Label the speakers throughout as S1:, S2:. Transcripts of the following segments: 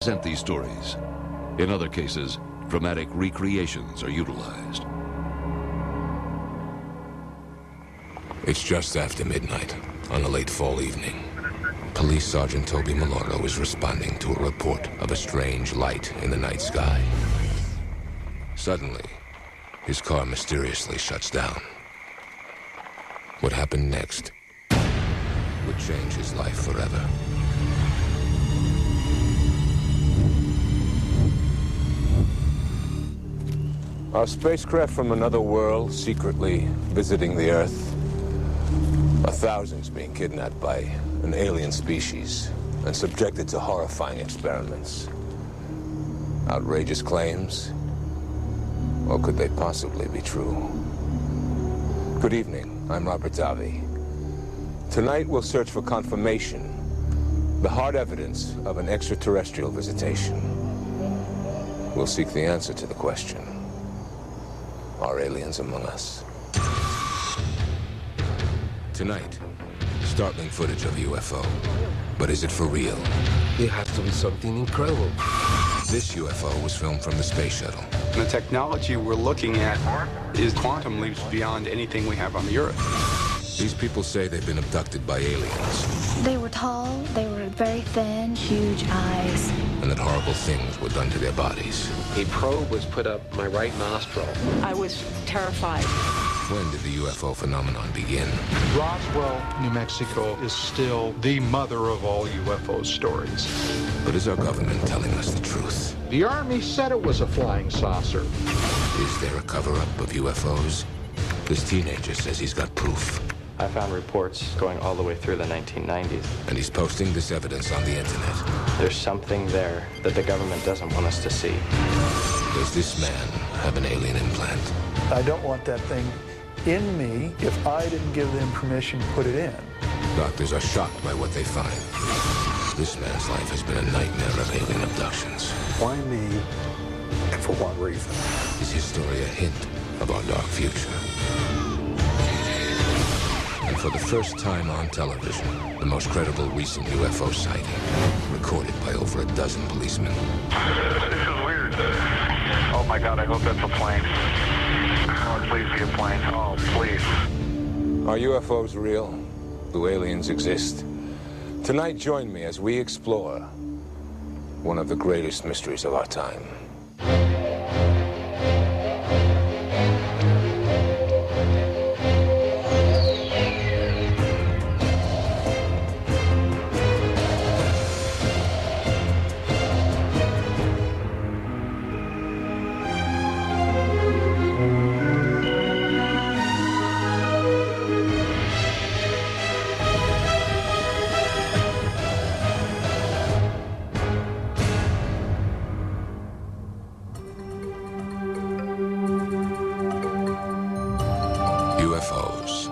S1: present these stories. In other cases, dramatic recreations are utilized.
S2: It's just after midnight on a late fall evening. Police Sergeant Toby Malordo is responding to a report of a strange light in the night sky. Suddenly, his car mysteriously shuts down. What happened next would change his life forever. Our spacecraft from another world secretly visiting the Earth. Thousands being kidnapped by an alien species and subjected to horrifying experiments. Outrageous claims? Or could they possibly be true? Good evening, I'm Robert Davi. Tonight we'll search for confirmation, the hard evidence of an extraterrestrial visitation. We'll seek the answer to the question, are aliens among us? Tonight, startling footage of a UFO. But is it for real?
S3: It has to be something incredible.
S2: This UFO was filmed from the space shuttle.
S4: The technology we're looking at is quantum leaps beyond anything we have on the Earth.
S2: These people say they've been abducted by aliens.
S5: They were tall, they were very thin, huge eyes.
S2: And that horrible things were done to their bodies.
S3: A probe was put up my right nostril.
S6: I was terrified.
S2: When did the UFO phenomenon begin?
S7: Roswell, New Mexico is still the mother of all UFO stories.
S2: But is our government telling us the truth?
S7: The Army said it was a flying saucer.
S2: Is there a cover-up of UFOs? This teenager says he's got proof.
S8: I found reports going all the way through the 1990s.
S2: And he's posting this evidence on the internet.
S8: There's something there that the government doesn't want us to see.
S2: Does this man have an alien implant?
S9: I don't want that thing in me if I didn't give them permission to put it in.
S2: Doctors are shocked by what they find. This man's life has been a nightmare of alien abductions.
S9: Why me, and for what reason?
S2: Is his story a hint of our dark future? And for the first time on television, the most credible recent UFO sighting, recorded by over a dozen policemen.
S10: This is weird. Oh my God, I hope that's a plane. Oh, please be a plane. Oh, please.
S2: Are UFOs real? Do aliens exist? Tonight, join me as we explore one of the greatest mysteries of our time. UFOs,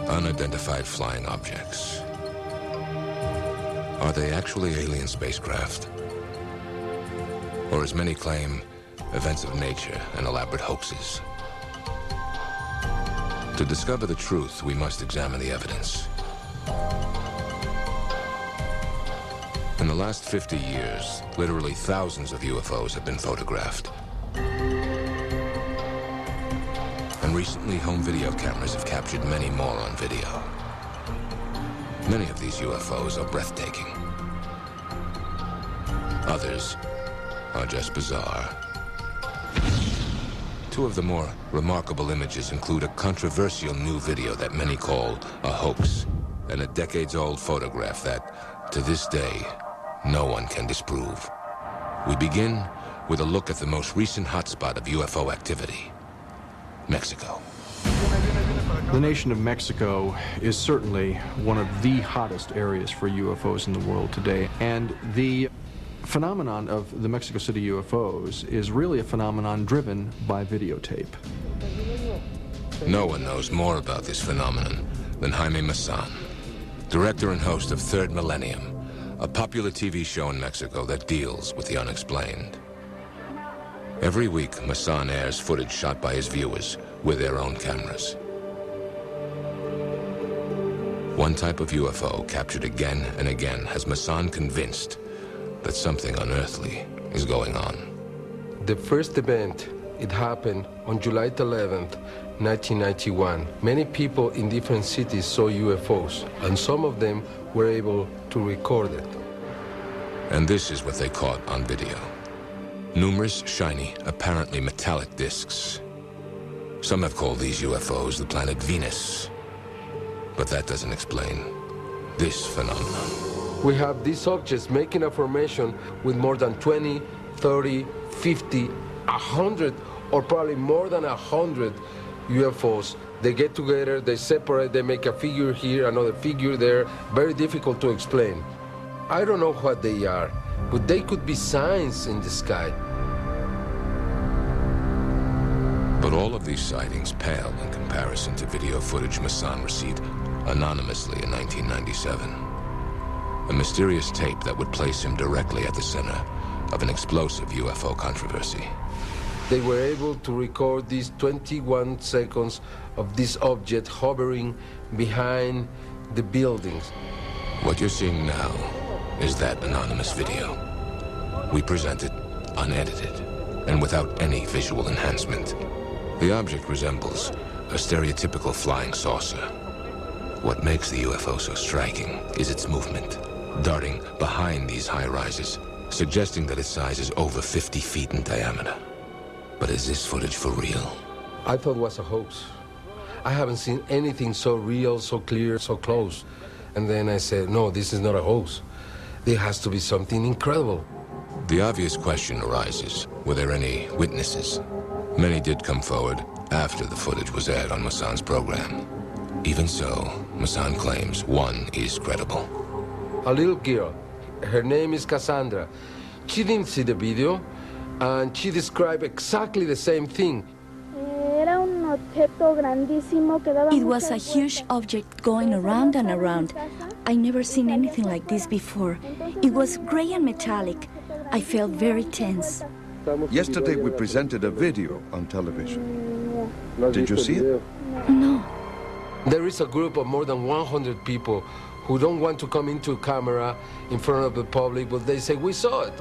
S2: unidentified flying objects. Are they actually alien spacecraft? Or, as many claim, events of nature and elaborate hoaxes? To discover the truth, we must examine the evidence. In the last 50 years, literally thousands of UFOs have been photographed. And recently, home video cameras have captured many more on video. Many of these UFOs are breathtaking. Others are just bizarre. Two of the more remarkable images include a controversial new video that many call a hoax, and a decades-old photograph that, to this day, no one can disprove. We begin with a look at the most recent hotspot of UFO activity. Mexico.
S11: The nation of Mexico is certainly one of the hottest areas for UFOs in the world today, and the phenomenon of the Mexico City UFOs is really a phenomenon driven by videotape.
S2: No one knows more about this phenomenon than Jaime Maussan, director and host of Third Millennium, a popular TV show in Mexico that deals with the unexplained. Every week, Maussan airs footage shot by his viewers with their own cameras. One type of UFO captured again and again has Maussan convinced that something unearthly is going on.
S3: The first event, it happened on July 11th, 1991. Many people in different cities saw UFOs, and some of them were able to record it.
S2: And this is what they caught on video. Numerous shiny, apparently metallic discs. Some have called these UFOs the planet Venus. But that doesn't explain this phenomenon.
S3: We have these objects making a formation with more than 20, 30, 50, 100, or probably more than 100 UFOs. They get together, they separate, they make a figure here, another figure there. Very difficult to explain. I don't know what they are, but they could be signs in the sky.
S2: But all of these sightings pale in comparison to video footage Masson received anonymously in 1997. A mysterious tape that would place him directly at the center of an explosive UFO controversy.
S3: They were able to record these 21 seconds of this object hovering behind the buildings.
S2: What you're seeing now is that anonymous video. We present it unedited and without any visual enhancement. The object resembles a stereotypical flying saucer. What makes the UFO so striking is its movement, darting behind these high rises, suggesting that its size is over 50 feet in diameter. But is this footage for real?
S3: I thought it was a hoax. I haven't seen anything so real, so clear, so close. And then I said, no, this is not a hoax. There has to be something incredible.
S2: The obvious question arises, were there any witnesses? Many did come forward after the footage was aired on Masson's program. Even so, Masson claims one is credible.
S3: A little girl, her name is Cassandra. She didn't see the video, and she described exactly the same thing.
S5: It was a huge object going around and around. I never seen anything like this before. It was gray and metallic. I felt very tense.
S12: Yesterday we presented a video on television. Did you see it?
S5: No.
S3: There is a group of more than 100 people who don't want to come into a camera in front of the public, but they say, we saw it.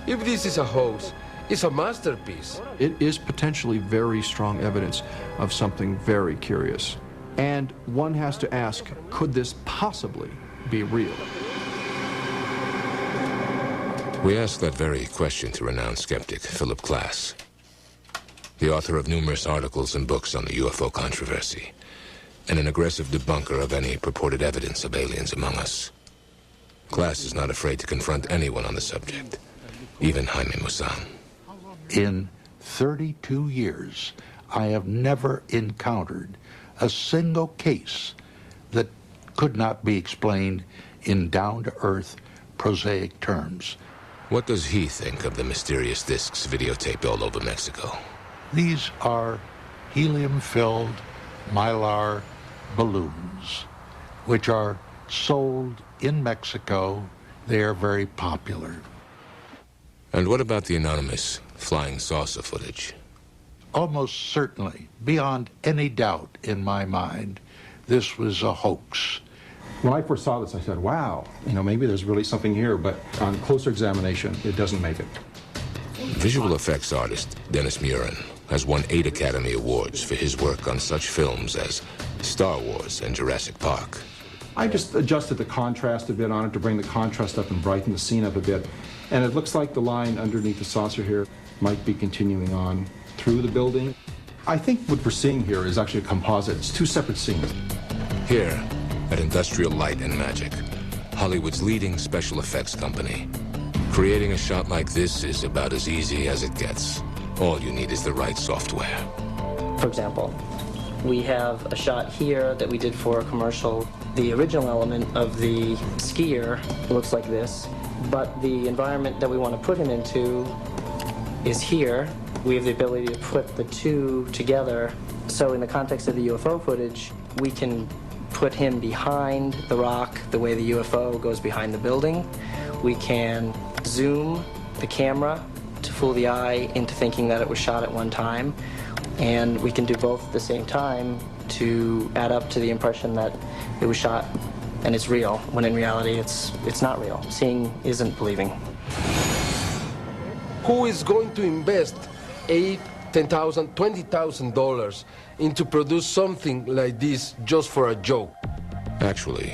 S3: If this is a hoax, it's a masterpiece.
S11: It is potentially very strong evidence of something very curious. And one has to ask, could this possibly be real?
S2: We asked that very question to renowned skeptic Philip Klass, the author of numerous articles and books on the UFO controversy, and an aggressive debunker of any purported evidence of aliens among us. Klass is not afraid to confront anyone on the subject, even Jaime Maussan.
S13: In 32 years, I have never encountered a single case that could not be explained in down-to-earth, prosaic terms.
S2: What does he think of the mysterious discs videotaped all over Mexico?
S13: These are helium-filled mylar balloons, which are sold in Mexico. They are very popular.
S2: And what about the anonymous flying saucer footage?
S13: Almost certainly, beyond any doubt in my mind, this was a hoax.
S11: When I first saw this, I said, wow, maybe there's really something here, but on closer examination, it doesn't make it.
S2: Visual effects artist Dennis Muren has won 8 Academy Awards for his work on such films as Star Wars and Jurassic Park.
S11: I just adjusted the contrast a bit on it to bring the contrast up and brighten the scene up a bit. And it looks like the line underneath the saucer here might be continuing on through the building. I think what we're seeing here is actually a composite. It's 2 separate scenes.
S2: Here, at Industrial Light and Magic, Hollywood's leading special effects company. Creating a shot like this is about as easy as it gets. All you need is the right software.
S14: For example, we have a shot here that we did for a commercial. The original element of the skier looks like this, but the environment that we want to put him into is here. We have the ability to put the two together. So in the context of the UFO footage, we can put him behind the rock the way the UFO goes behind the building. We can zoom the camera to fool the eye into thinking that it was shot at one time. And we can do both at the same time to add up to the impression that it was shot and it's real, when in reality it's not real. Seeing isn't believing.
S3: Who is going to invest $8,000, $10,000, $20,000 into produce something like this just for a joke?
S2: Actually,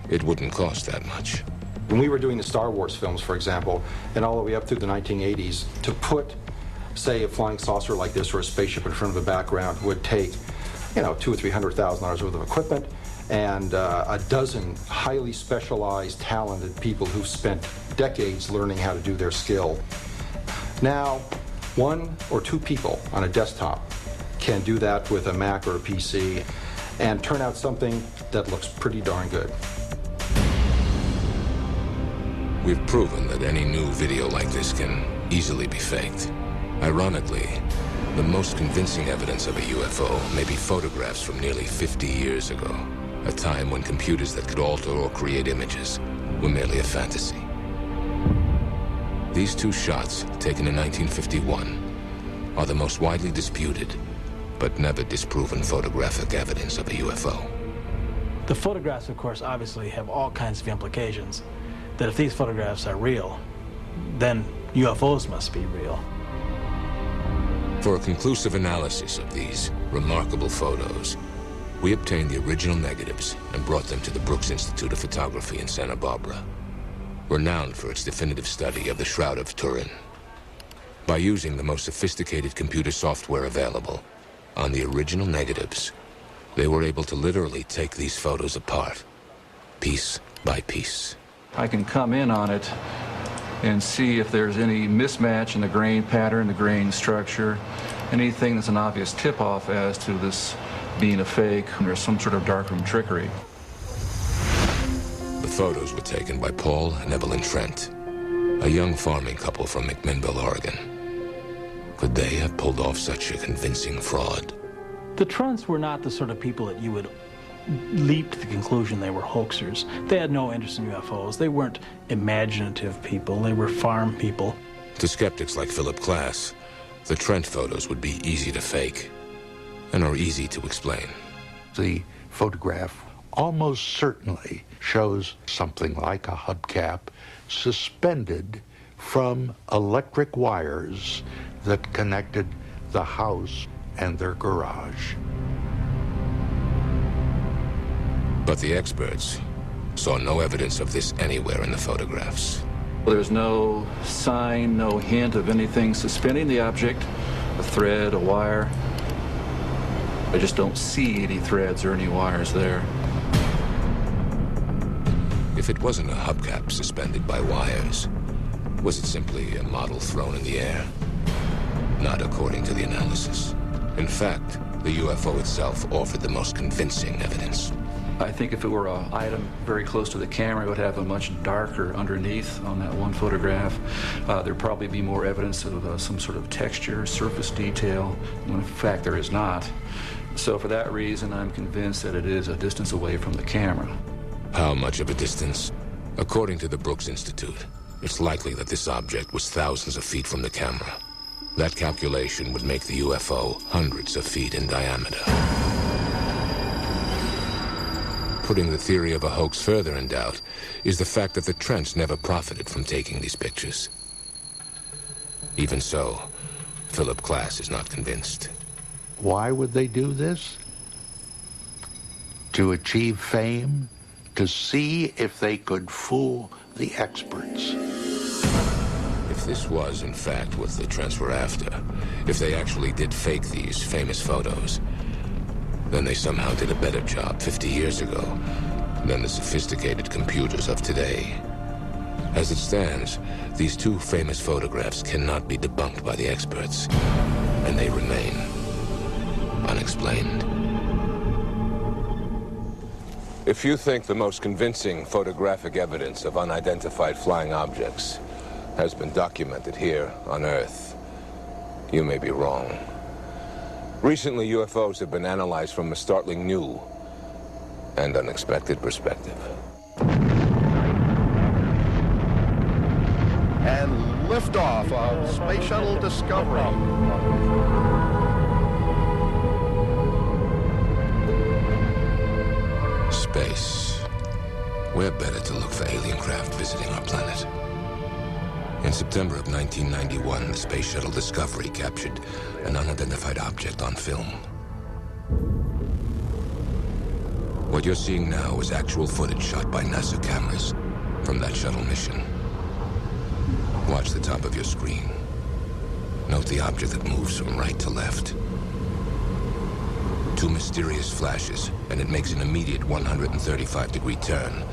S2: it wouldn't cost that much.
S11: When we were doing the Star Wars films, for example, and all the way up through the 1980s, to put, say, a flying saucer like this or a spaceship in front of the background would take, you know, $200,000 or $300,000 worth of equipment and a dozen highly specialized, talented people who've spent decades learning how to do their skill. Now, 1 or 2 people on a desktop can do that with a Mac or a PC and turn out something that looks pretty darn good.
S2: We've proven that any new video like this can easily be faked. Ironically, the most convincing evidence of a UFO may be photographs from nearly 50 years ago, a time when computers that could alter or create images were merely a fantasy. These 2 shots, taken in 1951, are the most widely disputed, but never disproven photographic evidence of a UFO.
S15: The photographs, of course, obviously have all kinds of implications. That if these photographs are real, then UFOs must be real.
S2: For a conclusive analysis of these remarkable photos, we obtained the original negatives and brought them to the Brooks Institute of Photography in Santa Barbara, renowned for its definitive study of the Shroud of Turin. By using the most sophisticated computer software available on the original negatives, they were able to literally take these photos apart, piece by piece.
S16: I can come in on it and see if there's any mismatch in the grain pattern, the grain structure, anything that's an obvious tip-off as to this being a fake or some sort of darkroom trickery.
S2: The photos were taken by Paul and Evelyn Trent, a young farming couple from McMinnville, Oregon. Could they have pulled off such a convincing fraud?
S15: The Trents were not the sort of people that you would leap to the conclusion they were hoaxers. They had no interest in UFOs. They weren't imaginative people. They were farm people.
S2: To skeptics like Philip Klass, the Trent photos would be easy to fake and are easy to explain.
S13: The photograph almost certainly shows something like a hubcap suspended from electric wires that connected the house and their garage.
S2: But the experts saw no evidence of this anywhere in the photographs.
S16: There's no sign, no hint of anything suspending the object, a thread, a wire. I just don't see any threads or any wires there.
S2: If it wasn't a hubcap suspended by wires, was it simply a model thrown in the air? Not according to the analysis. In fact, the UFO itself offered the most convincing evidence.
S16: I think if it were an item very close to the camera, it would have a much darker underneath on that one photograph. There'd probably be more evidence of some sort of texture, surface detail, when in fact there is not. So for that reason, I'm convinced that it is a distance away from the camera.
S2: How much of a distance? According to the Brooks Institute, it's likely that this object was thousands of feet from the camera. That calculation would make the UFO hundreds of feet in diameter. Putting the theory of a hoax further in doubt is the fact that the Trents never profited from taking these pictures. Even so, Philip Klass is not convinced.
S13: Why would they do this? To achieve fame? To see if they could fool the experts?
S2: If this was, in fact, what the Trents were after, if they actually did fake these famous photos, then they somehow did a better job 50 years ago than the sophisticated computers of today. As it stands, these 2 famous photographs cannot be debunked by the experts, and they remain unexplained. If you think the most convincing photographic evidence of unidentified flying objects has been documented here on Earth, you may be wrong. Recently, UFOs have been analyzed from a startling new and unexpected perspective.
S12: And liftoff of Space Shuttle Discovery.
S2: Space. Where better to look for alien craft visiting our planet? In September of 1991, the Space Shuttle Discovery captured an unidentified object on film. What you're seeing now is actual footage shot by NASA cameras from that shuttle mission. Watch the top of your screen. Note the object that moves from right to left. Two mysterious flashes, and it makes an immediate 135-degree turn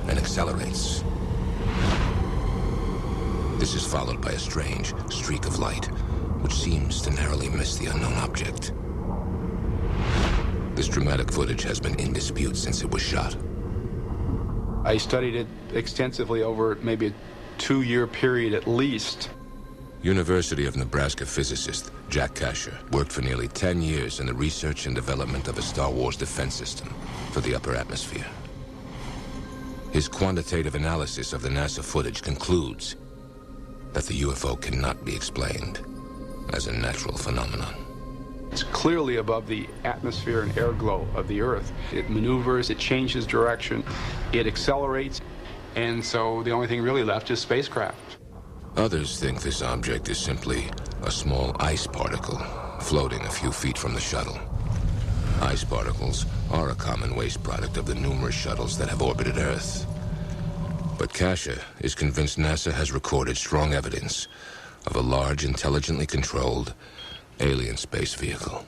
S2: and accelerates. This is followed by a strange streak of light, which seems to narrowly miss the unknown object. This dramatic footage has been in dispute since it was shot.
S4: I studied it extensively over maybe a 2-year period at least.
S2: University of Nebraska physicist Jack Kasher worked for nearly 10 years in the research and development of a Star Wars defense system for the upper atmosphere. His quantitative analysis of the NASA footage concludes that the UFO cannot be explained as a natural phenomenon.
S4: It's clearly above the atmosphere and air glow of the Earth. It maneuvers, it changes direction, it accelerates, and so the only thing really left is spacecraft.
S2: Others think this object is simply a small ice particle floating a few feet from the shuttle. Ice particles are a common waste product of the numerous shuttles that have orbited Earth. But Kasher is convinced NASA has recorded strong evidence of a large, intelligently controlled alien space vehicle.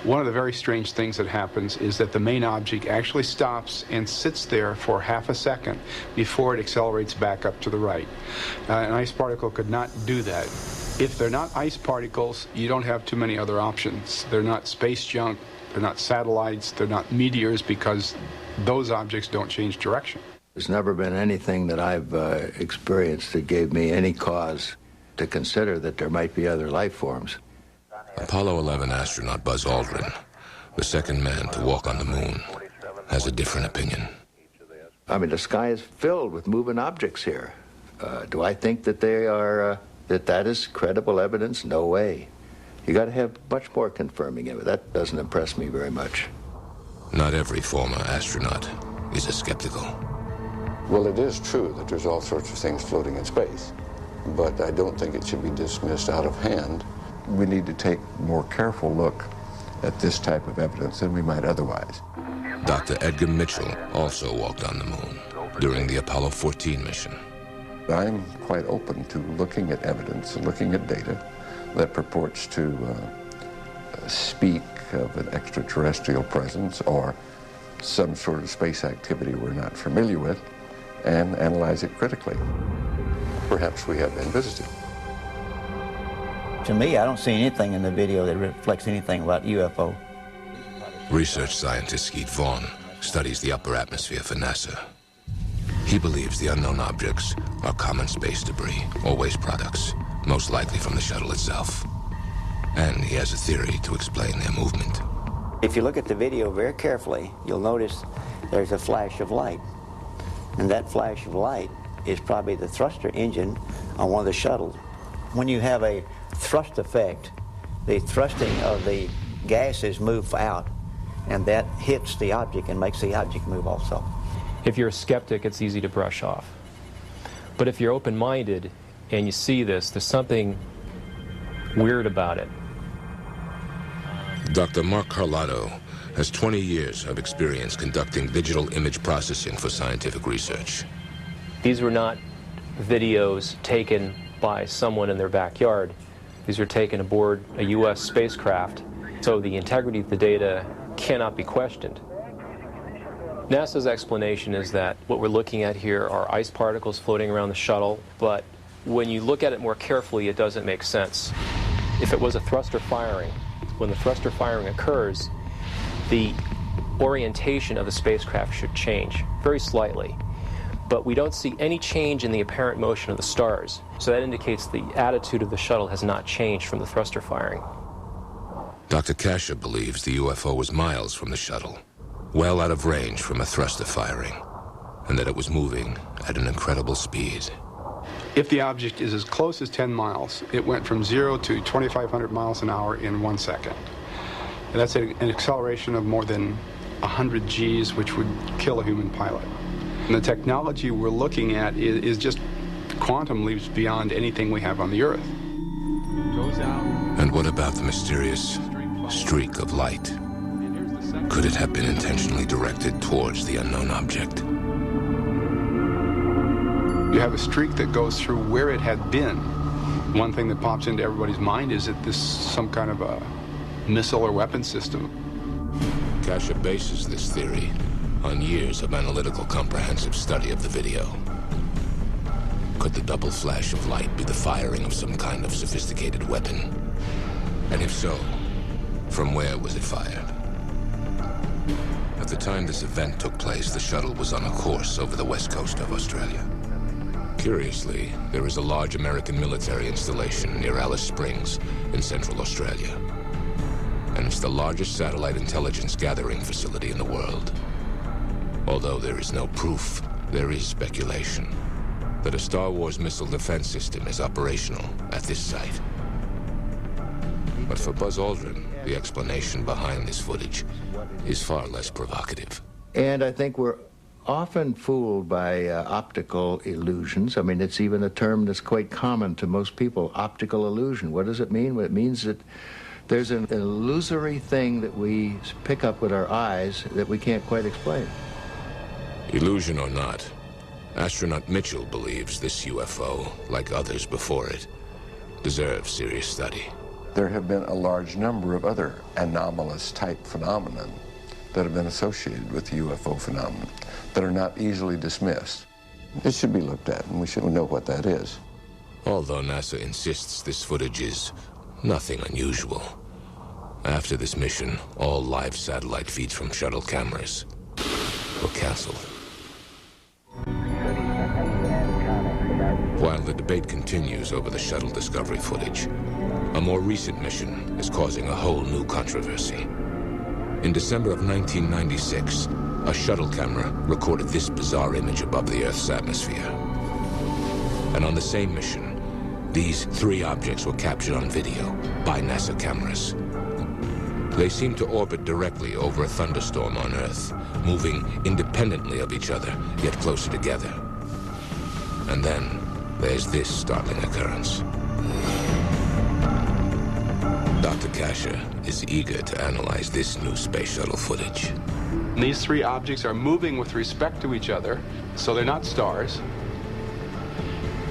S4: One of the very strange things that happens is that the main object actually stops and sits there for half a second before it accelerates back up to the right. An ice particle could not do that. If they're not ice particles, you don't have too many other options. They're not space junk, they're not satellites, they're not meteors, because those objects don't change direction.
S17: There's never been anything that I've experienced that gave me any cause to consider that there might be other life forms.
S2: Apollo 11 astronaut Buzz Aldrin, the second man to walk on the moon, has a different opinion.
S17: I mean, the sky is filled with moving objects here. Do I think that they are, that is credible evidence? No way. You got to have much more confirming it. That doesn't impress me very much.
S2: Not every former astronaut is as skeptical.
S18: Well, it is true that there's all sorts of things floating in space, but I don't think it should be dismissed out of hand. We need to take a more careful look at this type of evidence than we might otherwise.
S2: Dr. Edgar Mitchell also walked on the moon during the Apollo 14 mission.
S18: I'm quite open to looking at evidence and looking at data that purports to speak of an extraterrestrial presence or some sort of space activity we're not familiar with, and analyze it critically. Perhaps we have been visited.
S19: To me, I don't see anything in the video that reflects anything about UFO.
S2: Research scientist Skeet Vaughn studies the upper atmosphere for NASA. He believes the unknown objects are common space debris or waste products, most likely from the shuttle itself. And he has a theory to explain their movement.
S19: If you look at the video very carefully, you'll notice there's a flash of light. And that flash of light is probably the thruster engine on one of the shuttles. When you have a thrust effect, the thrusting of the gases move out, and that hits the object and makes the object move also.
S20: If you're a skeptic, it's easy to brush off. But if you're open-minded and you see this, there's something weird about it.
S2: Dr. Mark Carlotto has 20 years of experience conducting digital image processing for scientific research.
S20: These were not videos taken by someone in their backyard. These were taken aboard a U.S. spacecraft, so the integrity of the data cannot be questioned. NASA's explanation is that what we're looking at here are ice particles floating around the shuttle, but when you look at it more carefully, it doesn't make sense. If it was a thruster firing, when the thruster firing occurs, the orientation of the spacecraft should change very slightly. But we don't see any change in the apparent motion of the stars, so that indicates the attitude of the shuttle has not changed from the thruster firing.
S2: Dr. Kasher believes the UFO was miles from the shuttle, well out of range from a thruster firing, and that it was moving at an incredible speed.
S4: If the object is as close as 10 miles, it went from 0 to 2,500 miles an hour in 1 second. And that's an acceleration of more than 100 Gs, which would kill a human pilot. And the technology we're looking at is just quantum leaps beyond anything we have on the Earth. Goes out.
S2: And what about the mysterious streak of light? Could it have been intentionally directed towards the unknown object?
S4: You have a streak that goes through where it had been. One thing that pops into everybody's mind is that this is some kind of a missile or weapon system.
S2: Kasha bases this theory on years of analytical, comprehensive study of the video. Could the double flash of light be the firing of some kind of sophisticated weapon? And if so, from where was it fired? At the time this event took place, the shuttle was on a course over the west coast of Australia. Curiously, there is a large American military installation near Alice Springs in central Australia. And it's the largest satellite intelligence gathering facility in the world. Although there is no proof, there is speculation that a Star Wars missile defense system is operational at this site. But for Buzz Aldrin, the explanation behind this footage is far less provocative.
S17: And I think we're often fooled by optical illusions. I mean, it's even a term that's quite common to most people, optical illusion. What does it mean? Well, it means that there's an illusory thing that we pick up with our eyes that we can't quite explain.
S2: Illusion or not, astronaut Mitchell believes this UFO, like others before it, deserves serious study.
S18: There have been a large number of other anomalous type phenomena that have been associated with the UFO phenomenon that are not easily dismissed. It should be looked at, and we should know what that is.
S2: Although NASA insists this footage is nothing unusual. After this mission, all live satellite feeds from shuttle cameras were canceled. While the debate continues over the shuttle Discovery footage, a more recent mission is causing a whole new controversy. In December of 1996, a shuttle camera recorded this bizarre image above the Earth's atmosphere. And on the same mission, these three objects were captured on video by NASA cameras. They seemed to orbit directly over a thunderstorm on Earth, moving independently of each other, yet closer together. And then there's this startling occurrence. Dr. Kasha is eager to analyze this new space shuttle footage.
S4: These three objects are moving with respect to each other, so they're not stars.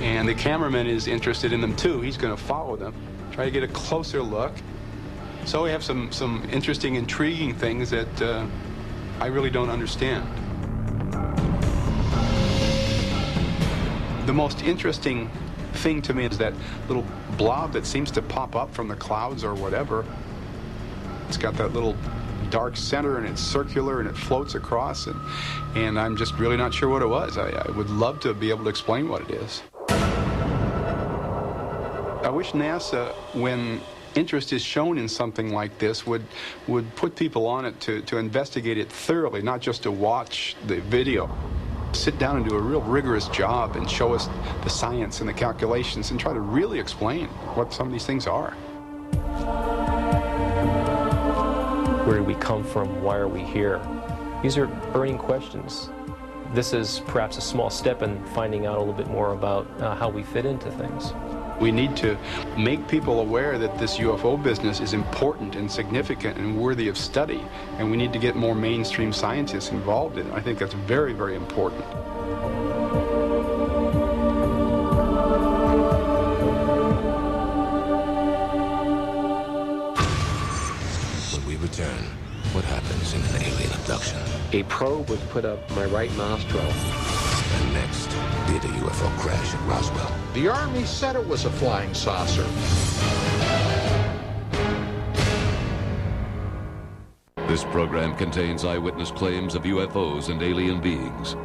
S4: And the cameraman is interested in them too. He's going to follow them, try to get a closer look. So we have some interesting, intriguing things that I really don't understand. The most interesting thing to me is that little blob that seems to pop up from the clouds or whatever. It's got that little dark center and it's circular and it floats across, and I'm just really not sure what it was. I would love to be able to explain what it is. I wish NASA, when interest is shown in something like this, would put people on it to investigate it thoroughly, not just to watch the video. Sit down and do a real rigorous job and show us the science and the calculations and try to really explain what some of these things are.
S20: Where did we come from? Why are we here? These are burning questions. This is perhaps a small step in finding out a little bit more about how we fit into things.
S4: We need to make people aware that this UFO business is important and significant and worthy of study, and we need to get more mainstream scientists involved in it. I think that's very, very important.
S2: When we return, what happens in an alien abduction?
S8: A probe was put up my right nostril.
S2: And next, did a UFO crash at Roswell?
S7: The Army said it was a flying saucer.
S1: This program contains eyewitness claims of UFOs and alien beings.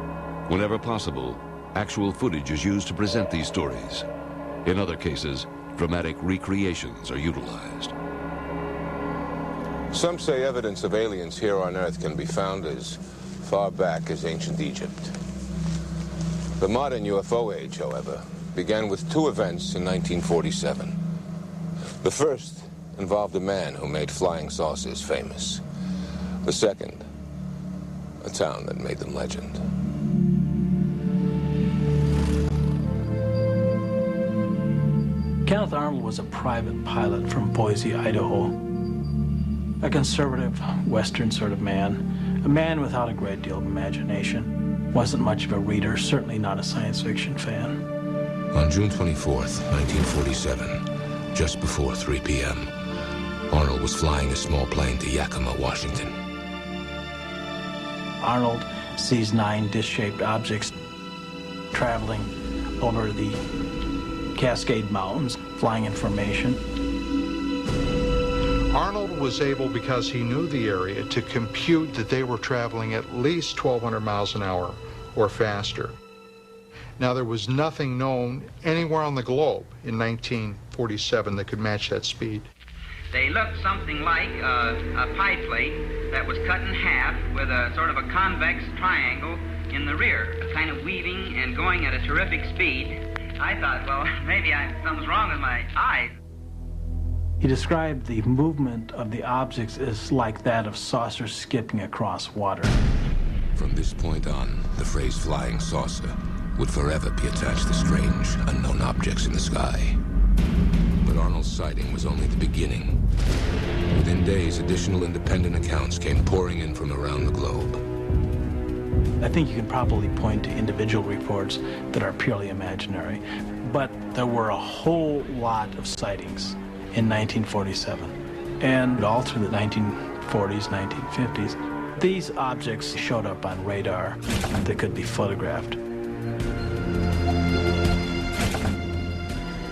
S1: Whenever possible, actual footage is used to present these stories. In other cases, dramatic recreations are utilized.
S2: Some say evidence of aliens here on Earth can be found as far back as ancient Egypt. The modern UFO age, however, began with two events in 1947. The first involved a man who made flying saucers famous. The second, a town that made them legend.
S15: Kenneth Arnold was a private pilot from Boise, Idaho. A conservative, Western sort of man. A man without a great deal of imagination. Wasn't much of a reader, certainly not a science fiction fan.
S2: On June 24th, 1947, just before 3 p.m., Arnold was flying a small plane to Yakima, Washington.
S15: Arnold sees 9 disc-shaped objects traveling over the Cascade Mountains, flying in formation.
S7: Arnold was able, because he knew the area, to compute that they were traveling at least 1,200 miles an hour or faster. Now, there was nothing known anywhere on the globe in 1947 that could match that speed.
S21: They looked something like a pie plate that was cut in half with a sort of a convex triangle in the rear, kind of weaving and going at a terrific speed. I thought, well, maybe something's wrong with my eyes.
S15: He described the movement of the objects as like that of saucers skipping across water.
S2: From this point on, the phrase flying saucer would forever be attached to strange, unknown objects in the sky. But Arnold's sighting was only the beginning. Within days, additional independent accounts came pouring in from around the globe.
S15: I think you can probably point to individual reports that are purely imaginary, but there were a whole lot of sightings in 1947 and all through the 1940s, 1950s. These objects showed up on radar that could be photographed.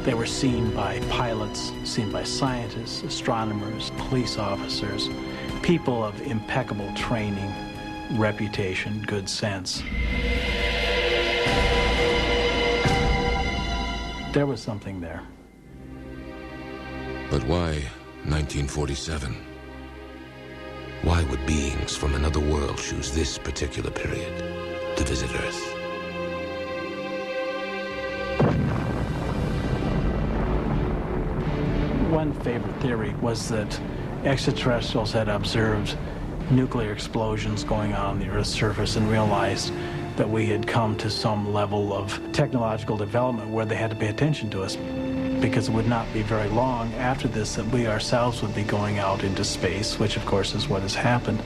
S15: They were seen by pilots, seen by scientists, astronomers, police officers, people of impeccable training, reputation, good sense. There was something there.
S2: But why 1947? Why would beings from another world choose this particular period to visit Earth?
S15: One favorite theory was that extraterrestrials had observed nuclear explosions going on the Earth's surface and realized that we had come to some level of technological development where they had to pay attention to us, because it would not be very long after this that we ourselves would be going out into space, which of course is what has happened.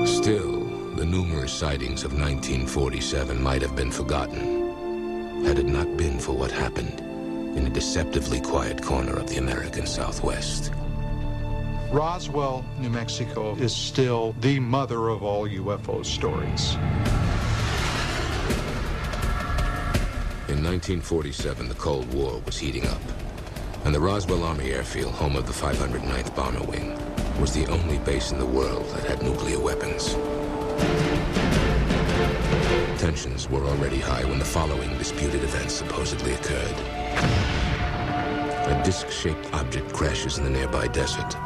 S2: Still, the numerous sightings of 1947 might have been forgotten had it not been for what happened in a deceptively quiet corner of the American Southwest.
S7: Roswell, New Mexico is still the mother of all UFO stories.
S2: In 1947, the Cold War was heating up, and the Roswell Army Airfield, home of the 509th Bomber Wing, was the only base in the world that had nuclear weapons. Tensions were already high when the following disputed events supposedly occurred. A disc-shaped object crashes in the nearby desert.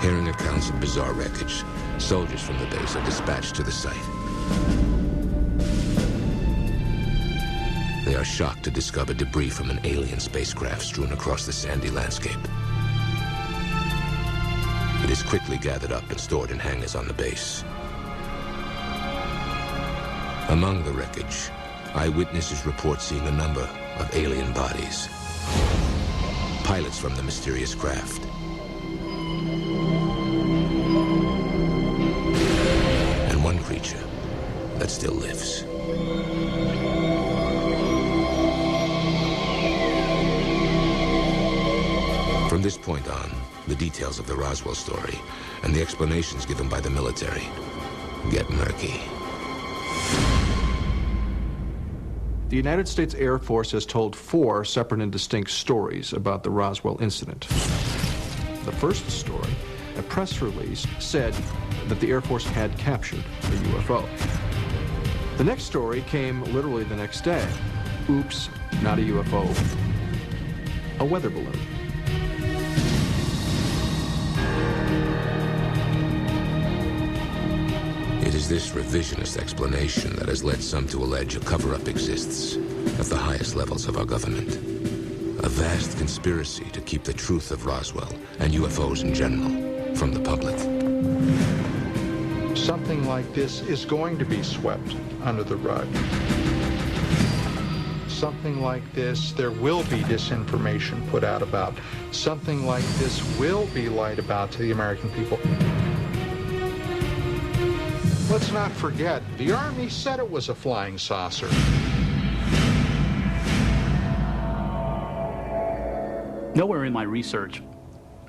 S2: Hearing accounts of bizarre wreckage, soldiers from the base are dispatched to the site. They are shocked to discover debris from an alien spacecraft strewn across the sandy landscape. It is quickly gathered up and stored in hangars on the base. Among the wreckage, eyewitnesses report seeing a number of alien bodies. Pilots from the mysterious craft. And one creature that still lives. From this point on, the details of the Roswell story and the explanations given by the military get murky.
S11: The United States Air Force has told 4 separate and distinct stories about the Roswell incident. The first story, a press release, said that the Air Force had captured a UFO. The next story came literally the next day. Oops, not a UFO, a weather balloon.
S2: It is this revisionist explanation that has led some to allege a cover-up exists at the highest levels of our government. A vast conspiracy to keep the truth of Roswell and UFOs in general from the public.
S7: Something like this is going to be swept under the rug. something like this, there will be disinformation put out about. Something like this will be lied about to the American people. Let's not forget, the Army said it was a flying saucer.
S6: Nowhere in my research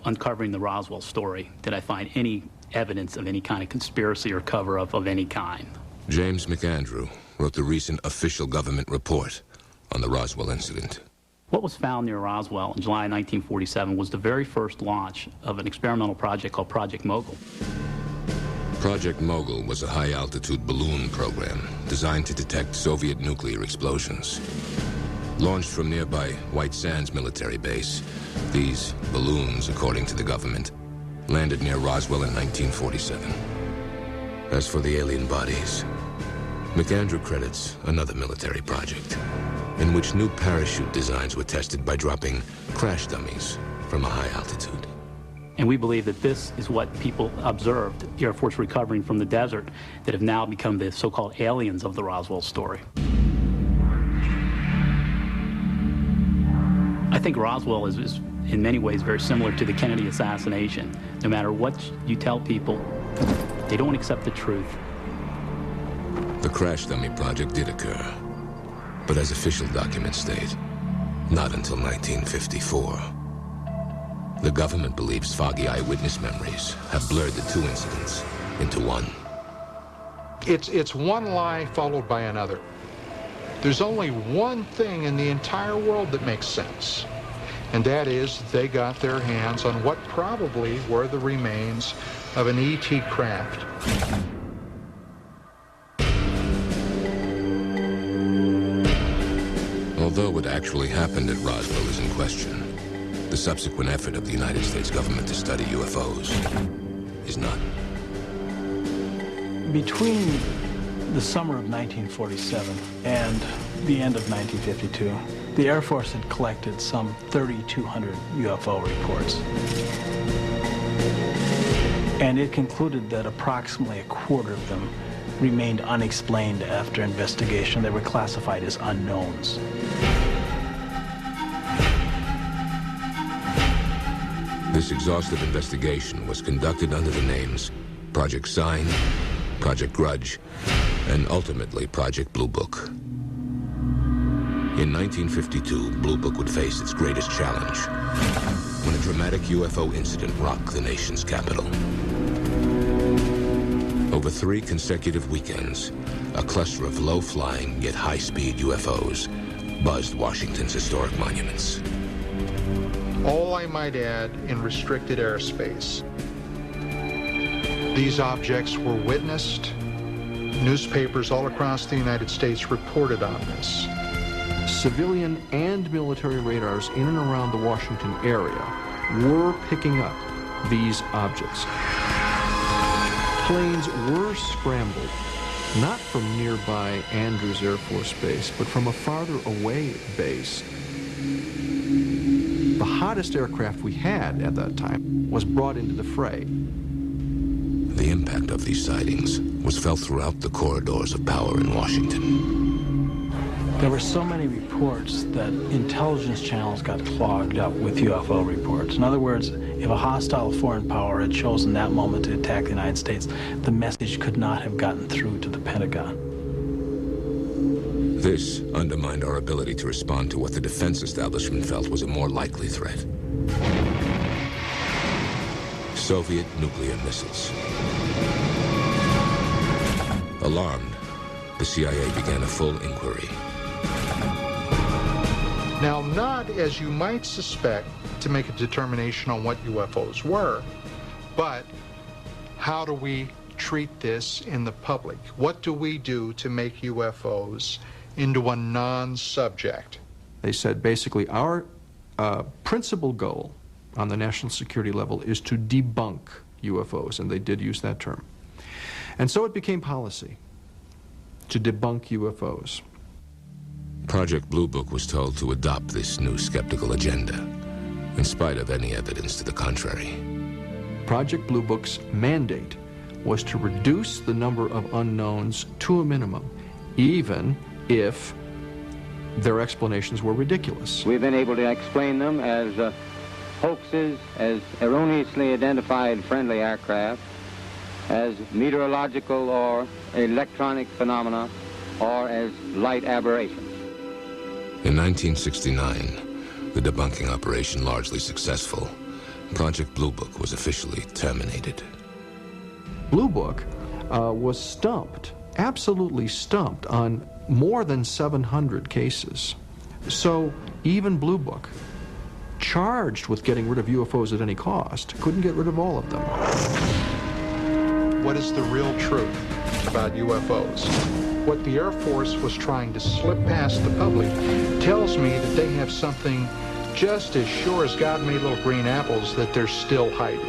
S6: uncovering the Roswell story did I find any evidence of any kind of conspiracy or cover-up of any kind.
S2: James McAndrew wrote the recent official government report on the Roswell incident.
S6: What was found near Roswell in July 1947 was the very first launch of an experimental project called Project Mogul.
S2: Project Mogul was a high-altitude balloon program designed to detect Soviet nuclear explosions. Launched from nearby White Sands military base, these balloons, according to the government, landed near Roswell in 1947. As for the alien bodies, McAndrew credits another military project in which new parachute designs were tested by dropping crash dummies from a high altitude.
S6: And we believe that this is what people observed, the Air Force recovering from the desert, that have now become the so-called aliens of the Roswell story. I think Roswell is in many ways very similar to the Kennedy assassination. No matter what you tell people, they don't accept the truth.
S2: The crash dummy project did occur, but as official documents state, not until 1954. The government believes foggy eyewitness memories have blurred the two incidents into one.
S7: It's one lie followed by another. There's only one thing in the entire world that makes sense, and that is they got their hands on what probably were the remains of an ET craft.
S2: Although what actually happened at Roswell is in question, the subsequent effort of the United States government to study UFOs is not.
S15: Between the summer of 1947 and the end of 1952, the Air Force had collected some 3,200 UFO reports. And it concluded that approximately a quarter of them remained unexplained after investigation. They were classified as unknowns.
S2: This exhaustive investigation was conducted under the names Project Sign, Project Grudge, and ultimately Project Blue Book. In 1952, Blue Book would face its greatest challenge when a dramatic UFO incident rocked the nation's capital. Over 3 consecutive weekends, a cluster of low-flying yet high-speed UFOs buzzed Washington's historic monuments.
S7: All, I might add, in restricted airspace. These objects were witnessed. Newspapers all across the United States reported on this.
S11: Civilian and military radars in and around the Washington area were picking up these objects. Planes were scrambled, not from nearby Andrews Air Force Base, but from a farther away base. The hottest aircraft we had at that time was brought into the fray.
S2: The impact of these sightings was felt throughout the corridors of power in Washington.
S15: There were so many reports that intelligence channels got clogged up with UFO reports. In other words, if a hostile foreign power had chosen that moment to attack the United States, the message could not have gotten through to the Pentagon.
S2: This undermined our ability to respond to what the defense establishment felt was a more likely threat. Soviet nuclear missiles. Alarmed, the CIA began a full inquiry.
S7: Now, not, as you might suspect, to make a determination on what UFOs were, but how do we treat this in the public? What do we do to make UFOs into a non-subject?
S11: They said basically our principal goal on the national security level is to debunk UFOs, and they did use that term. And so it became policy to debunk UFOs.
S2: Project Blue Book was told to adopt this new skeptical agenda, in spite of any evidence to the contrary.
S11: Project Blue Book's mandate was to reduce the number of unknowns to a minimum, even if their explanations were ridiculous.
S9: We've been able to explain them as hoaxes, as erroneously identified friendly aircraft, as meteorological or electronic phenomena, or as light aberrations.
S2: In 1969, the debunking operation largely successful, Project Blue Book was officially terminated.
S11: Blue Book was stumped, absolutely stumped, on more than 700 cases. So even Blue Book, charged with getting rid of UFOs at any cost, couldn't get rid of all of them.
S7: What is the real truth about UFOs? What the Air Force was trying to slip past the public tells me that they have something just as sure as God made little green apples that they're still hiding.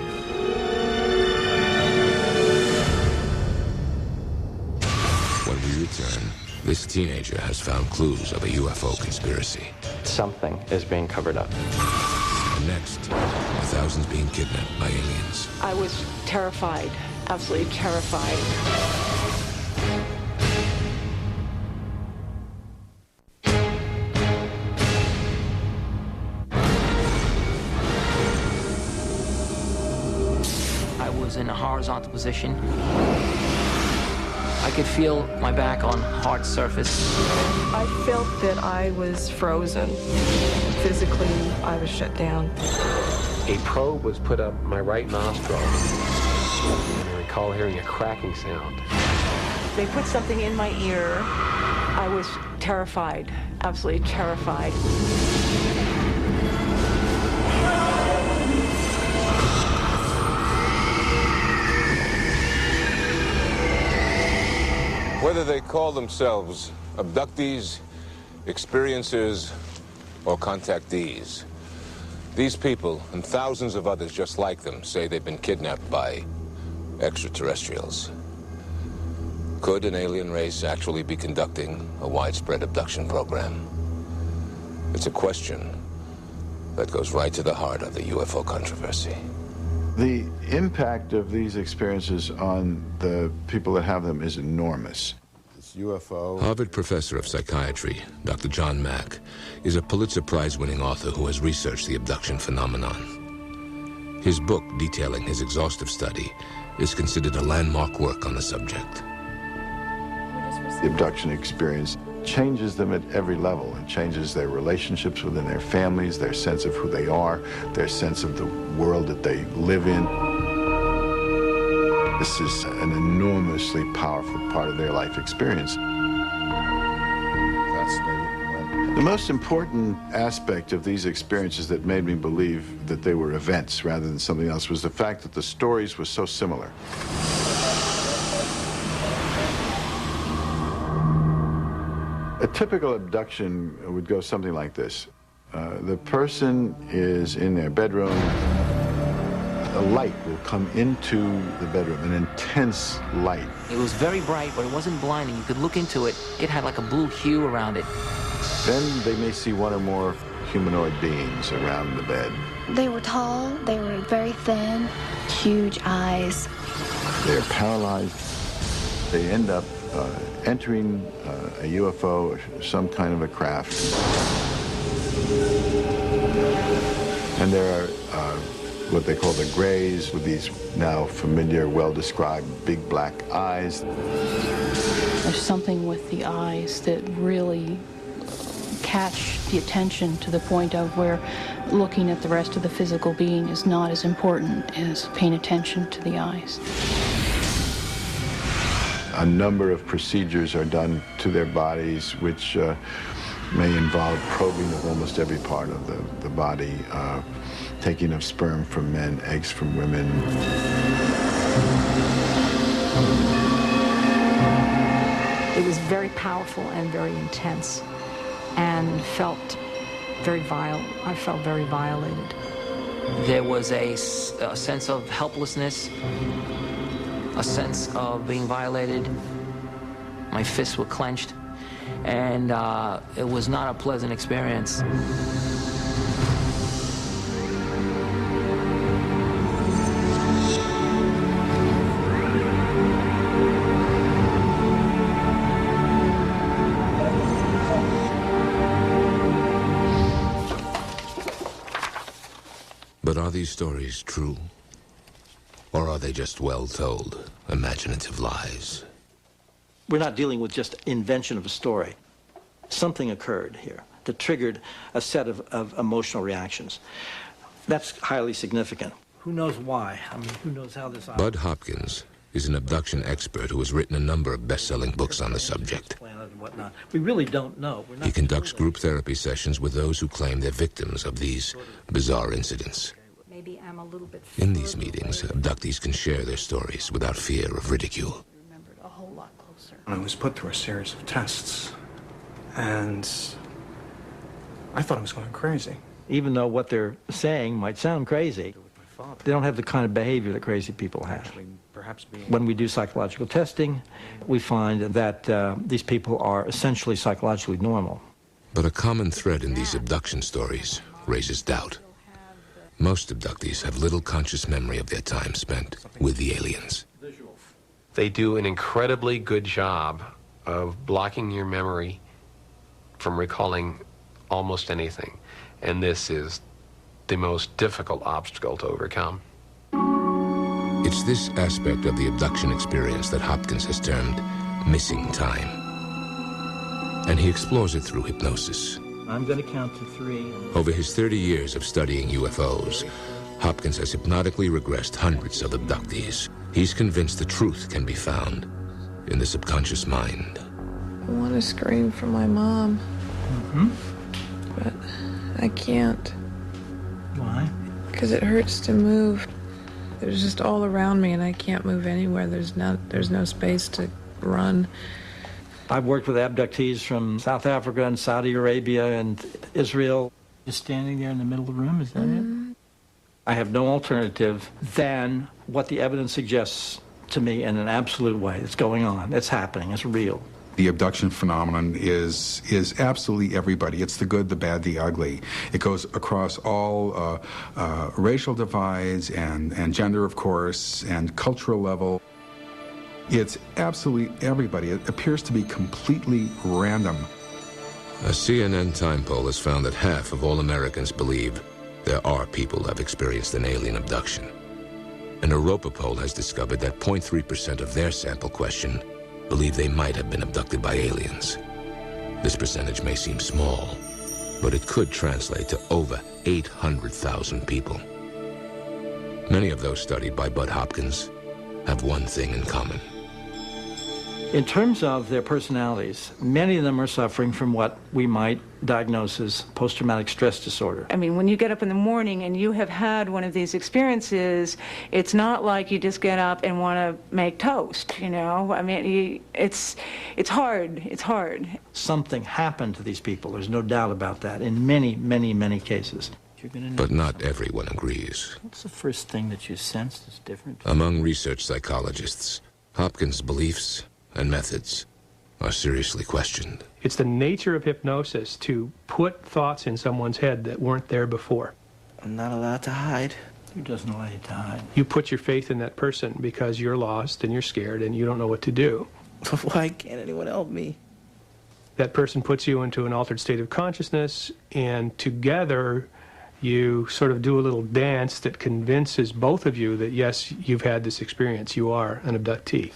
S2: When we return, this teenager has found clues of a UFO conspiracy.
S8: Something is being covered up.
S2: And next, thousands being kidnapped by aliens.
S22: I was terrified, absolutely terrified.
S23: I was in a horizontal position. I could feel my back on hard surface.
S22: I felt that I was frozen. Physically, I was shut down.
S24: A probe was put up my right nostril, and I recall hearing a cracking sound.
S22: They put something in my ear. I was terrified, absolutely terrified.
S2: Whether they call themselves abductees, experiencers, or contactees, these people and thousands of others just like them say they've been kidnapped by extraterrestrials. Could an alien race actually be conducting a widespread abduction program? It's a question that goes right to the heart of the UFO controversy.
S25: The impact of these experiences on the people that have them is enormous. This UFO...
S2: Harvard professor of psychiatry, Dr. John Mack, is a Pulitzer Prize-winning author who has researched the abduction phenomenon. His book, detailing his exhaustive study, is considered a landmark work on the subject.
S25: The abduction experience changes them at every level. It changes their relationships within their families, their sense of who they are, their sense of the world that they live in. This is an enormously powerful part of their life experience. The most important aspect of these experiences that made me believe that they were events rather than something else was the fact that the stories were so similar. A typical abduction would go something like this. The person is in their bedroom. A light will come into the bedroom, an intense light.
S23: It was very bright, but it wasn't blinding. You could look into it. It had like a blue hue around it.
S25: Then they may see one or more humanoid beings around the bed.
S5: They were tall, they were very thin, huge eyes.
S25: They're paralyzed. They end up entering a UFO or some kind of a craft. And there are what they call the grays, with these now familiar, well-described big black eyes.
S26: There's something with the eyes that really catch the attention to the point of where looking at the rest of the physical being is not as important as paying attention to the eyes.
S25: A number of procedures are done to their bodies, which may involve probing of almost every part of the body, taking of sperm from men, eggs from women.
S22: It was very powerful and very intense, and felt very vile. I felt very violated.
S23: There was a sense of helplessness, a sense of being violated. My fists were clenched, and it was not a pleasant experience.
S2: But are these stories true? Or are they just well-told, imaginative lies?
S3: We're not dealing with just invention of a story. Something occurred here that triggered a set of emotional reactions. That's highly significant. Who knows why? I mean, who knows how this...
S2: Bud Hopkins is an abduction expert who has written a number of best-selling books on the subject.
S3: We really don't know.
S2: He conducts group therapy sessions with those who claim they're victims of these bizarre incidents.
S22: Maybe I'm a little bit...
S2: In these meetings, abductees can share their stories without fear of ridicule.
S22: a whole lot closer.
S10: I was put through a series of tests, and I thought I was going crazy.
S3: Even though what they're saying might sound crazy, they don't have the kind of behavior that crazy people have. When we do psychological testing, we find that these people are essentially psychologically normal.
S2: But a common thread in these abduction stories raises doubt. Most abductees have little conscious memory of their time spent with the aliens.
S24: They do an incredibly good job of blocking your memory from recalling almost anything. And this is the most difficult obstacle to overcome.
S2: It's this aspect of the abduction experience that Hopkins has termed missing time. And he explores it through hypnosis.
S3: I'm going to count to 3.
S2: Over his 30 years of studying UFOs, Hopkins has hypnotically regressed hundreds of abductees. He's convinced the truth can be found in the subconscious mind.
S12: I want to scream for my mom, but I can't.
S3: Why?
S12: Because it hurts to move. There's just all around me, and I can't move anywhere. There's no space to run.
S3: I've worked with abductees from South Africa and Saudi Arabia and Israel. Just standing there in the middle of the room, is that it? I have no alternative than what the evidence suggests to me in an absolute way. It's going on. It's happening. It's real.
S13: The abduction phenomenon is absolutely everybody. It's the good, the bad, the ugly. It goes across all racial divides and gender, of course, and cultural level. It's absolutely everybody. It appears to be completely random.
S2: A CNN time poll has found that half of all Americans believe there are people who have experienced an alien abduction. An Europa poll has discovered that 0.3% of their sample question believe they might have been abducted by aliens. This percentage may seem small, but it could translate to over 800,000 people. Many of those studied by Bud Hopkins have one thing in common.
S3: In terms of their personalities, many of them are suffering from what we might diagnose as post-traumatic stress disorder.
S14: I mean, when you get up in the morning and you have had one of these experiences, it's not like you just get up and want to make toast, you know? I mean, it's hard. It's hard.
S3: Something happened to these people. There's no doubt about that in many, many, many cases.
S2: But not everyone agrees.
S3: What's the first thing that you sensed is different?
S2: Among research psychologists, Hopkins' beliefs and methods are seriously questioned.
S16: It's the nature of hypnosis to put thoughts in someone's head that weren't there before.
S27: I'm not allowed to hide.
S3: Who doesn't allow you to hide?
S16: You put your faith in that person because you're lost and you're scared and you don't know what to do.
S27: Why can't anyone help me?
S16: That person puts you into an altered state of consciousness, and together you sort of do a little dance that convinces both of you that, yes, you've had this experience. You are an abductee.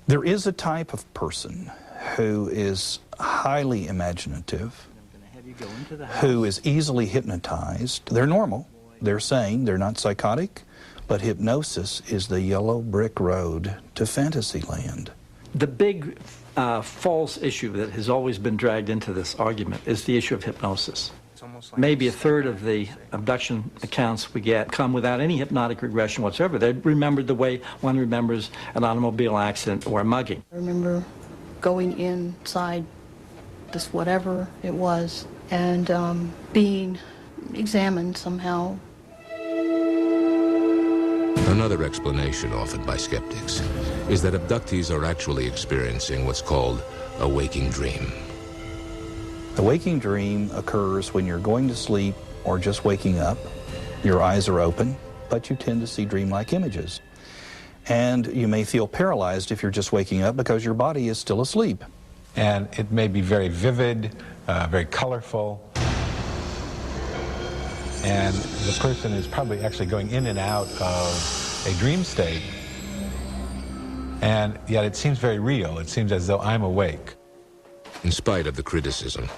S28: There is a type of person who is highly imaginative, who is easily hypnotized. They're normal. They're sane. They're not psychotic. But hypnosis is the yellow brick road to fantasy land.
S3: The big false issue that has always been dragged into this argument is the issue of hypnosis. Maybe a third of the abduction accounts we get come without any hypnotic regression whatsoever. They remembered the way one remembers an automobile accident or a mugging.
S26: I remember going inside this whatever it was and being examined somehow.
S2: Another explanation offered by skeptics is that abductees are actually experiencing what's called a waking dream.
S28: The waking dream occurs when you're going to sleep or just waking up. Your eyes are open, but you tend to see dreamlike images. And you may feel paralyzed if you're just waking up because your body is still asleep.
S29: And it may be very vivid, very colorful.
S1: and the person is probably actually going in and out of a dream state, and yet it seems very real. It seems as though I'm awake.
S2: In spite of the criticism,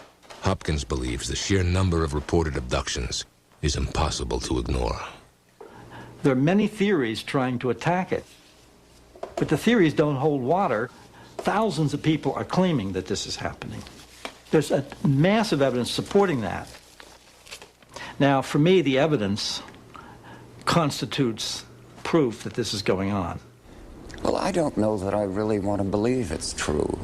S2: Hopkins believes the sheer number of reported abductions is impossible to ignore.
S3: There are many theories trying to attack it, but the theories don't hold water. Thousands of people are claiming that this is happening. There's a massive evidence supporting that. Now, for me, the evidence constitutes proof that this is going on.
S4: Well, I don't know that I really want to believe it's true.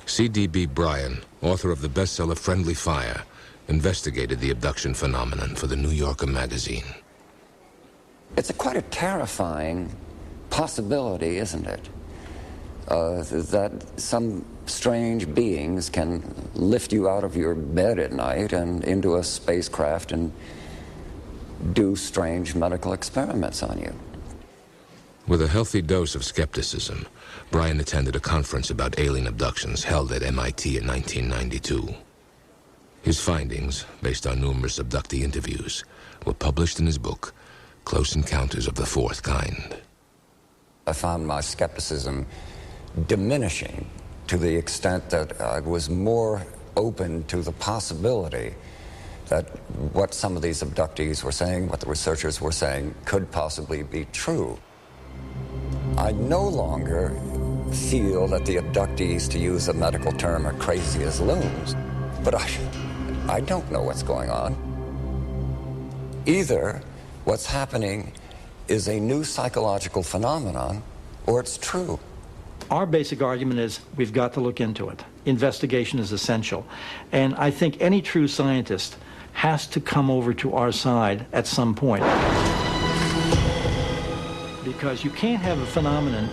S2: C.D.B. Bryan, author of the bestseller Friendly Fire, investigated the abduction phenomenon for the New Yorker magazine.
S4: It's quite a terrifying possibility, isn't it? That some strange beings can lift you out of your bed at night and into a spacecraft and do strange medical experiments on you.
S2: With a healthy dose of skepticism, Bryan attended a conference about alien abductions held at MIT in 1992. His findings, based on numerous abductee interviews, were published in his book, Close Encounters of the Fourth Kind.
S4: I found my skepticism diminishing to the extent that I was more open to the possibility that what some of these abductees were saying, what the researchers were saying, could possibly be true. I no longer feel that the abductees, to use a medical term, are crazy as loons, but I don't know what's going on. Either what's happening is a new psychological phenomenon, or it's true.
S3: Our basic argument is we've got to look into it. Investigation is essential. And I think any true scientist has to come over to our side at some point. Because you can't have a phenomenon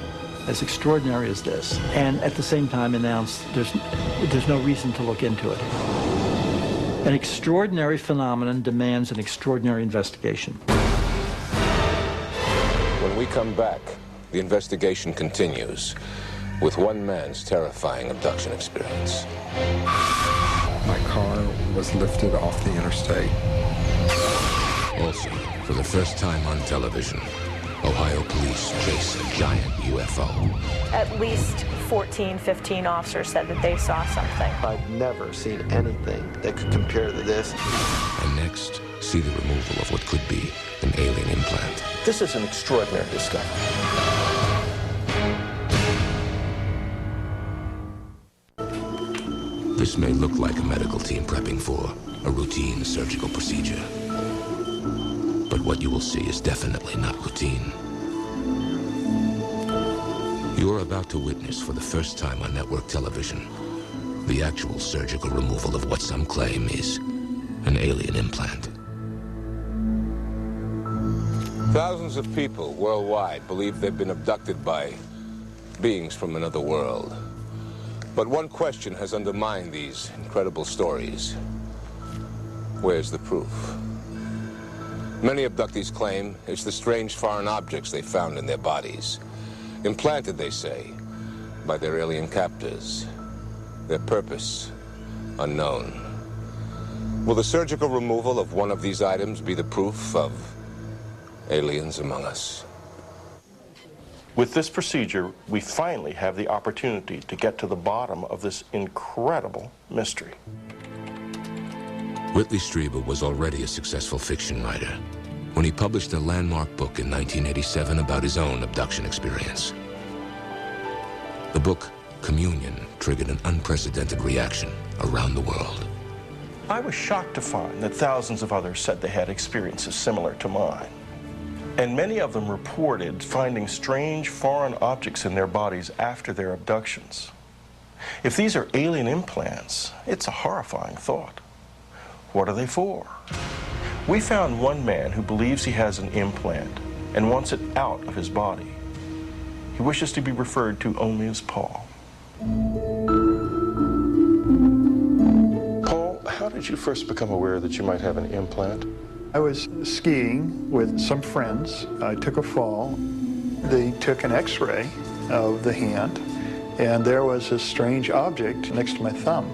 S3: as extraordinary as this and at the same time announce there's no reason to look into it. An extraordinary phenomenon demands an extraordinary investigation.
S2: When we come back, the investigation continues with one man's terrifying abduction experience.
S6: My car was lifted off the interstate.
S2: Also, for the first time on television, Ohio police chase a giant UFO.
S17: At least 14, 15 officers said that they saw something.
S8: I've never seen anything that could compare to this.
S2: And next, see the removal of what could be an alien implant.
S18: This is an extraordinary discovery.
S2: This may look like a medical team prepping for a routine surgical procedure. But what you will see is definitely not routine. You're about to witness for the first time on network television the actual surgical removal of what some claim is an alien implant. Thousands of people worldwide believe they've been abducted by beings from another world. But one question has undermined these incredible stories. Where's the proof? Many abductees claim it's the strange foreign objects they found in their bodies. Implanted, they say, by their alien captors. Their purpose, unknown. Will the surgical removal of one of these items be the proof of aliens among us?
S19: With this procedure, we finally have the opportunity to get to the bottom of this incredible mystery.
S2: Whitley Strieber was already a successful fiction writer when he published a landmark book in 1987 about his own abduction experience. The book, Communion, triggered an unprecedented reaction around the world.
S19: I was shocked to find that thousands of others said they had experiences similar to mine. And many of them reported finding strange foreign objects in their bodies after their abductions. If these are alien implants, it's a horrifying thought. What are they for? We found one man who believes he has an implant and wants it out of his body. He wishes to be referred to only as Paul. Paul, how did you first become aware that you might have an implant?
S20: I was skiing with some friends. I took a fall. They took an x-ray of the hand, and there was a strange object next to my thumb.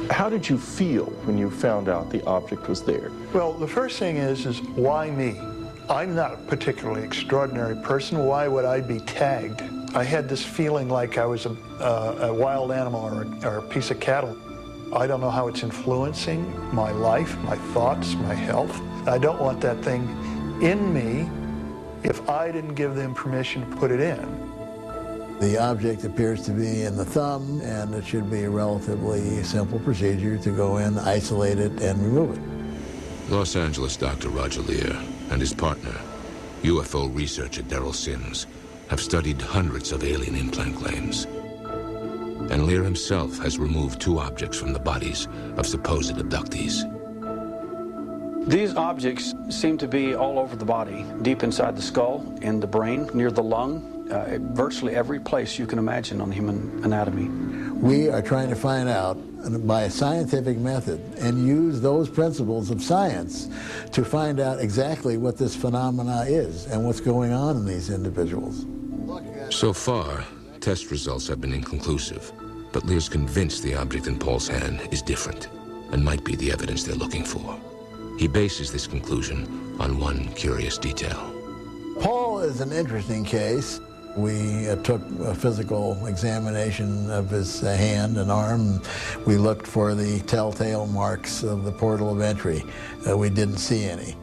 S19: How did you feel when you found out the object was there?
S20: Well, the first thing is why me? I'm not a particularly extraordinary person. Why would I be tagged? I had this feeling like I was a wild animal or a piece of cattle. I don't know how it's influencing my life, my thoughts, my health. I don't want that thing in me if I didn't give them permission to put it in.
S5: The object appears to be in the thumb, and it should be a relatively simple procedure to go in, isolate it, and remove it.
S2: Los Angeles Dr. Roger Lear and his partner, UFO researcher Daryl Sims, have studied hundreds of alien implant claims. And Lear himself has removed 2 objects from the bodies of supposed abductees.
S7: These objects seem to be all over the body, deep inside the skull, in the brain, near the lung, virtually every place you can imagine on human anatomy.
S5: We are trying to find out by a scientific method and use those principles of science to find out exactly what this phenomena is and what's going on in these individuals.
S2: So far, test results have been inconclusive, but Lear's convinced the object in Paul's hand is different and might be the evidence they're looking for. He bases this conclusion on one curious detail.
S5: Paul is an interesting case. We took a physical examination of his hand and arm. We looked for the telltale marks of the portal of entry. We didn't see any.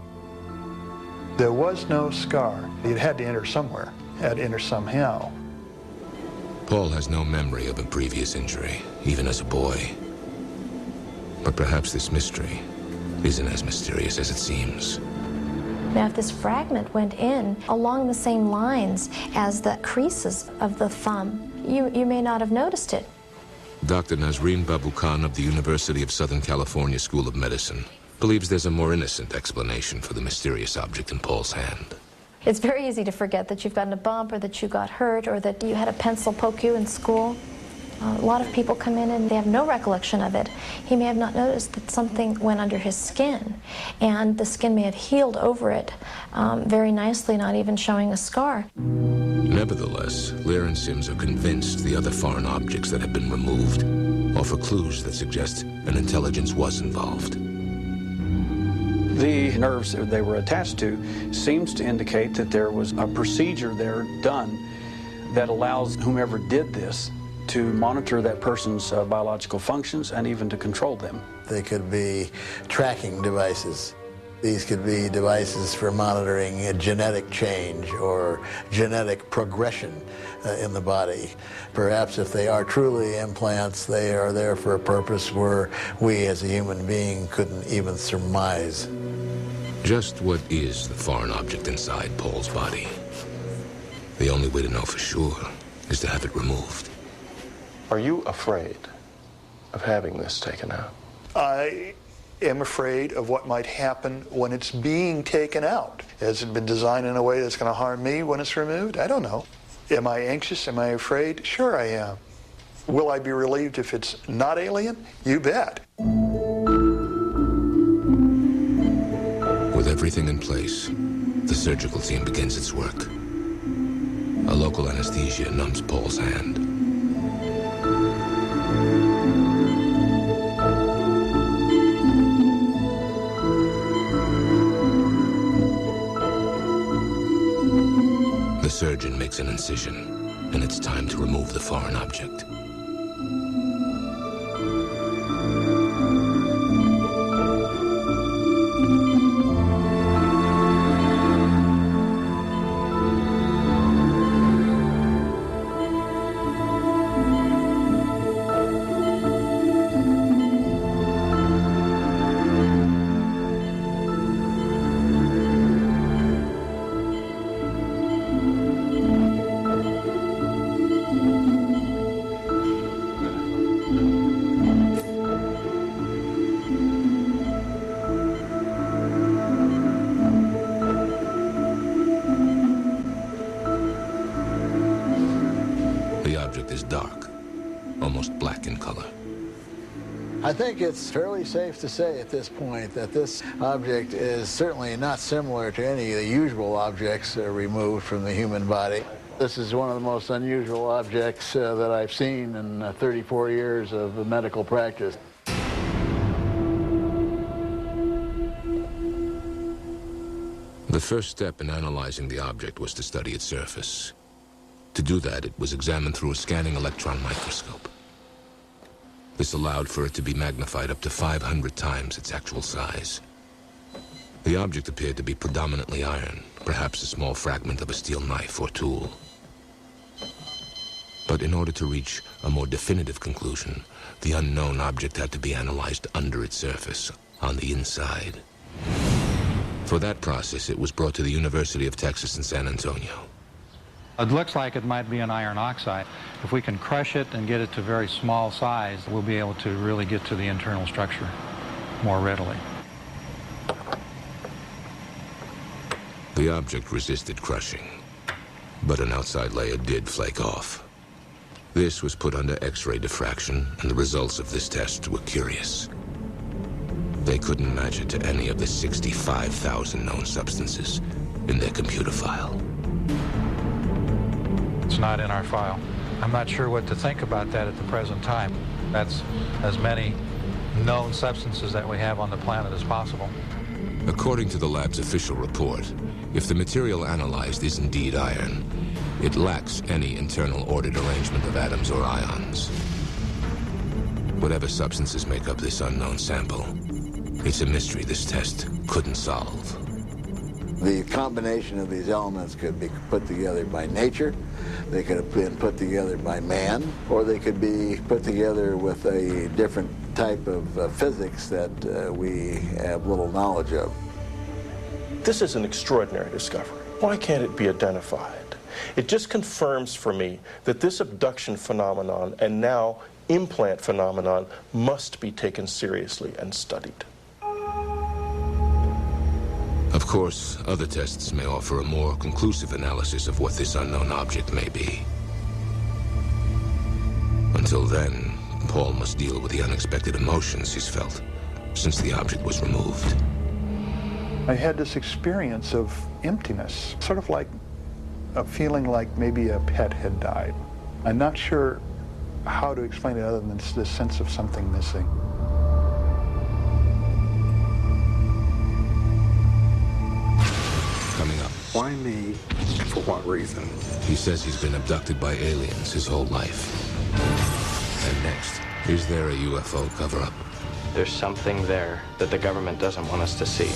S20: There was no scar. It had to enter somewhere, had to enter somehow.
S2: Paul has no memory of a previous injury, even as a boy. But perhaps this mystery isn't as mysterious as it seems.
S9: Now, if this fragment went in along the same lines as the creases of the thumb, you may not have noticed it.
S2: Dr. Nazreen Babu Khan of the University of Southern California School of Medicine believes there's a more innocent explanation for the mysterious object in Paul's hand.
S9: It's very easy to forget that you've gotten a bump or that you got hurt or that you had a pencil poke you in school. A lot of people come in and they have no recollection of it. He may have not noticed that something went under his skin, and the skin may have healed over it very nicely, not even showing a scar.
S2: Nevertheless, Lear and Sims are convinced the other foreign objects that have been removed offer clues that suggest an intelligence was involved.
S7: The nerves that they were attached to seems to indicate that there was a procedure there done that allows whomever did this to monitor that person's biological functions and even to control them.
S5: They could be tracking devices. These could be devices for monitoring a genetic change or genetic progression in the body. Perhaps if they are truly implants, they are there for a purpose where we as a human being couldn't even surmise.
S2: Just what is the foreign object inside Paul's body? The only way to know for sure is to have it removed.
S19: Are you afraid of having this taken out?
S20: I am afraid of what might happen when it's being taken out. Has it been designed in a way that's going to harm me when it's removed? I don't know. Am I anxious? Am I afraid? Sure I am. Will I be relieved if it's not alien? You bet.
S2: With everything in place, the surgical team begins its work. A local anesthesia numbs Paul's hand. The surgeon makes an incision, and it's time to remove the foreign object. Is dark, almost black in color.
S5: I think it's fairly safe to say at this point that this object is certainly not similar to any of the usual objects removed from the human body. This is one of the most unusual objects that I've seen in 34 years of medical practice.
S2: The first step in analyzing the object was to study its surface. To do that, it was examined through a scanning electron microscope. This allowed for it to be magnified up to 500 times its actual size. The object appeared to be predominantly iron, perhaps a small fragment of a steel knife or tool. But in order to reach a more definitive conclusion, the unknown object had to be analyzed under its surface, on the inside. For that process, it was brought to the University of Texas in San Antonio.
S10: It looks like it might be an iron oxide. If we can crush it and get it to very small size, we'll be able to really get to the internal structure more readily.
S2: The object resisted crushing, but an outside layer did flake off. This was put under X-ray diffraction, and the results of this test were curious. They couldn't match it to any of the 65,000 known substances in their computer file.
S10: It's not in our file. I'm not sure what to think about that at the present time. That's as many known substances that we have on the planet as possible.
S2: According to the lab's official report, if the material analyzed is indeed iron, it lacks any internal ordered arrangement of atoms or ions. Whatever substances make up this unknown sample, it's a mystery this test couldn't solve.
S5: The combination of these elements could be put together by nature, they could have been put together by man, or they could be put together with a different type of physics that we have little knowledge of.
S19: This is an extraordinary discovery. Why can't it be identified? It just confirms for me that this abduction phenomenon and now implant phenomenon must be taken seriously and studied.
S2: Of course, other tests may offer a more conclusive analysis of what this unknown object may be. Until then, Paul must deal with the unexpected emotions he's felt since the object was removed.
S20: I had this experience of emptiness, sort of like a feeling like maybe a pet had died. I'm not sure how to explain it other than this sense of something missing.
S2: Coming up.
S6: Why me? For what reason?
S2: He says he's been abducted by aliens his whole life. And next, is there a UFO cover-up?
S8: There's something there that the government doesn't want us to see.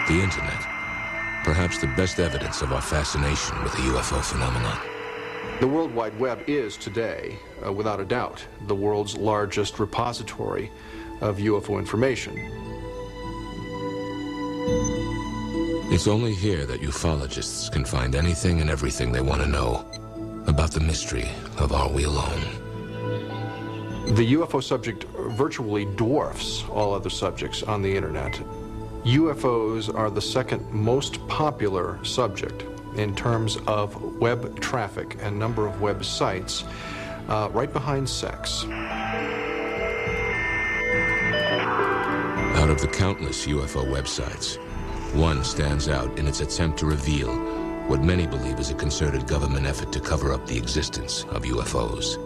S2: The internet. Perhaps the best evidence of our fascination with the UFO phenomenon.
S11: The World Wide Web is today, without a doubt, the world's largest repository of UFO information.
S2: It's only here that ufologists can find anything and everything they want to know about the mystery of Are We Alone?
S11: The UFO subject virtually dwarfs all other subjects on the internet. UFOs are the second most popular subject in terms of web traffic and number of websites, right behind sex.
S2: Out of the countless UFO websites, one stands out in its attempt to reveal what many believe is a concerted government effort to cover up the existence of UFOs.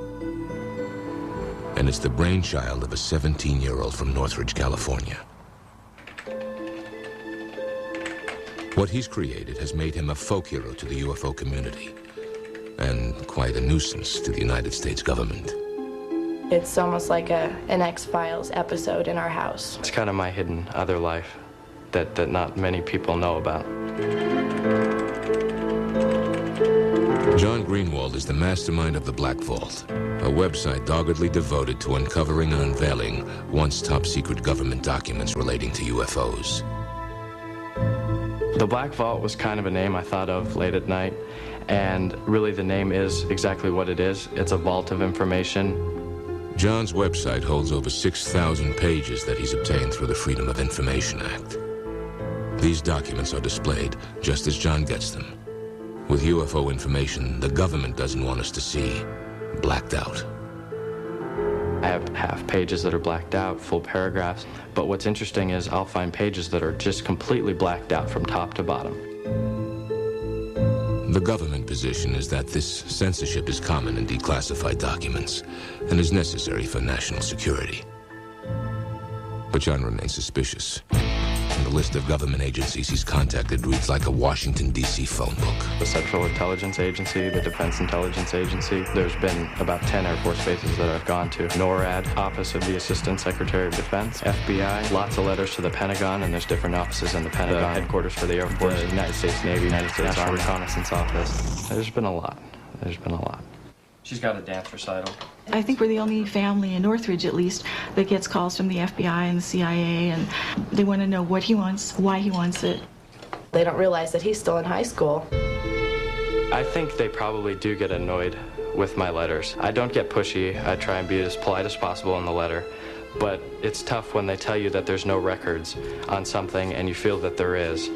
S2: And it's the brainchild of a 17-year-old from Northridge, California. What he's created has made him a folk hero to the UFO community, and quite a nuisance to the United States government.
S15: It's almost like an X-Files episode in our house.
S8: It's kind of my hidden other life that not many people know about.
S2: John Greenwald is the mastermind of the Black Vault, a website doggedly devoted to uncovering and unveiling once top-secret government documents relating to UFOs.
S8: The Black Vault was kind of a name I thought of late at night, and really the name is exactly what it is. It's a vault of information.
S2: John's website holds over 6,000 pages that he's obtained through the Freedom of Information Act. These documents are displayed just as John gets them. With UFO information the government doesn't want us to see, blacked out.
S8: I have half pages that are blacked out, full paragraphs, but what's interesting is I'll find pages that are just completely blacked out from top to bottom.
S2: The government position is that this censorship is common in declassified documents and is necessary for national security. But John remains suspicious. And the list of government agencies he's contacted reads like a Washington, D.C. phone book.
S8: The Central Intelligence Agency, the Defense Intelligence Agency. There's been about 10 Air Force bases that I've gone to. NORAD, Office of the Assistant Secretary of Defense, FBI, lots of letters to the Pentagon, and there's different offices in the Pentagon. The headquarters for the Air Force, the United States Navy, United States National Reconnaissance Office. There's been a lot. There's been a lot. She's got a dance recital.
S12: I think we're the only family in Northridge, at least, that gets calls from the FBI and the CIA, and they want to know what he wants, why he wants it.
S15: They don't realize that he's still in high school.
S8: I think they probably do get annoyed with my letters. I don't get pushy. I try and be as polite as possible in the letter. But it's tough when they tell you that there's no records on something and you feel that there is.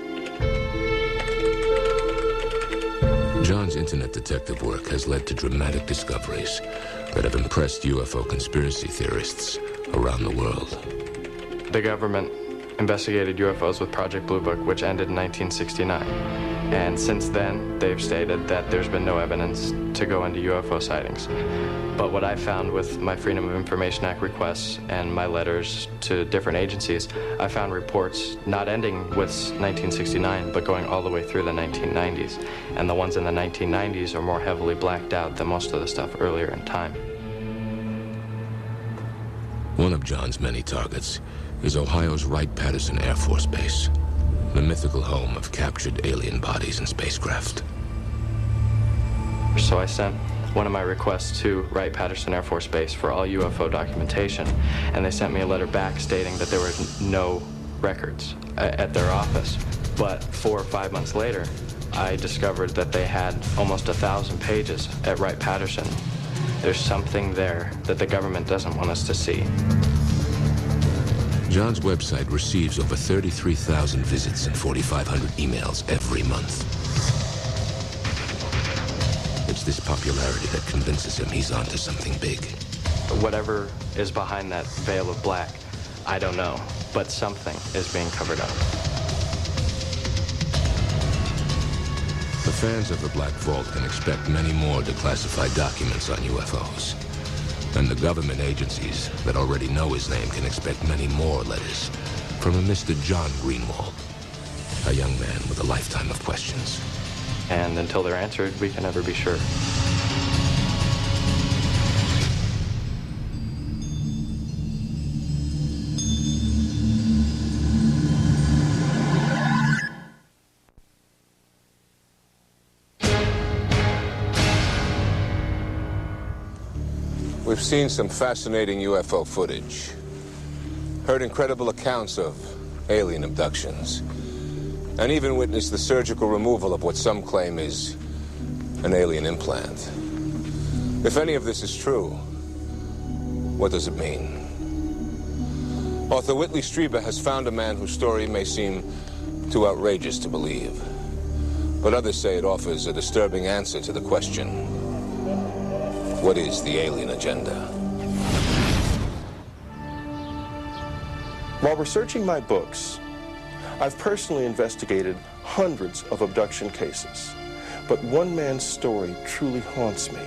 S2: John's internet detective work has led to dramatic discoveries that have impressed UFO conspiracy theorists around the world.
S8: The government investigated UFOs with Project Blue Book, which ended in 1969. And since then, they've stated that there's been no evidence to go into UFO sightings. But what I found with my Freedom of Information Act requests and my letters to different agencies, I found reports not ending with 1969, but going all the way through the 1990s. And the ones in the 1990s are more heavily blacked out than most of the stuff earlier in time.
S2: One of John's many targets is Ohio's Wright-Patterson Air Force Base, the mythical home of captured alien bodies and spacecraft.
S8: So I sent one of my requests to Wright-Patterson Air Force Base for all UFO documentation, and they sent me a letter back stating that there were no records at their office. But 4 or 5 months later, I discovered that they had almost 1,000 pages at Wright-Patterson. There's something there that the government doesn't want us to see.
S2: John's website receives over 33,000 visits and 4,500 emails every month. It's this popularity that convinces him he's onto something big.
S8: Whatever is behind that veil of black, I don't know, but something is being covered up.
S2: The fans of the Black Vault can expect many more declassified documents on UFOs. And the government agencies that already know his name can expect many more letters from a Mr. John Greenwald, a young man with a lifetime of questions.
S8: And until they're answered, we can never be sure.
S2: We've seen some fascinating UFO footage, heard incredible accounts of alien abductions, and even witnessed the surgical removal of what some claim is an alien implant. If any of this is true, what does it mean? Author Whitley Strieber has found a man whose story may seem too outrageous to believe, but others say it offers a disturbing answer to the question, what is the alien agenda?
S19: While researching my books, I've personally investigated hundreds of abduction cases, but one man's story truly haunts me.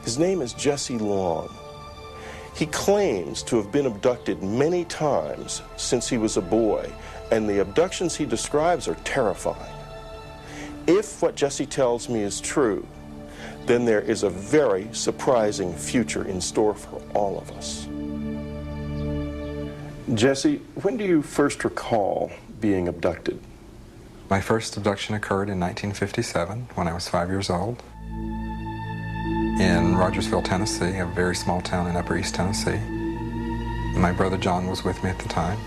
S19: His name is Jesse Long. He claims to have been abducted many times since he was a boy, and the abductions he describes are terrifying. If what Jesse tells me is true, then there is a very surprising future in store for all of us. Jesse, when do you first recall being abducted?
S6: My first abduction occurred in 1957 when I was 5 years old in Rogersville, Tennessee, a very small town in Upper East Tennessee. My brother John was with me at the time.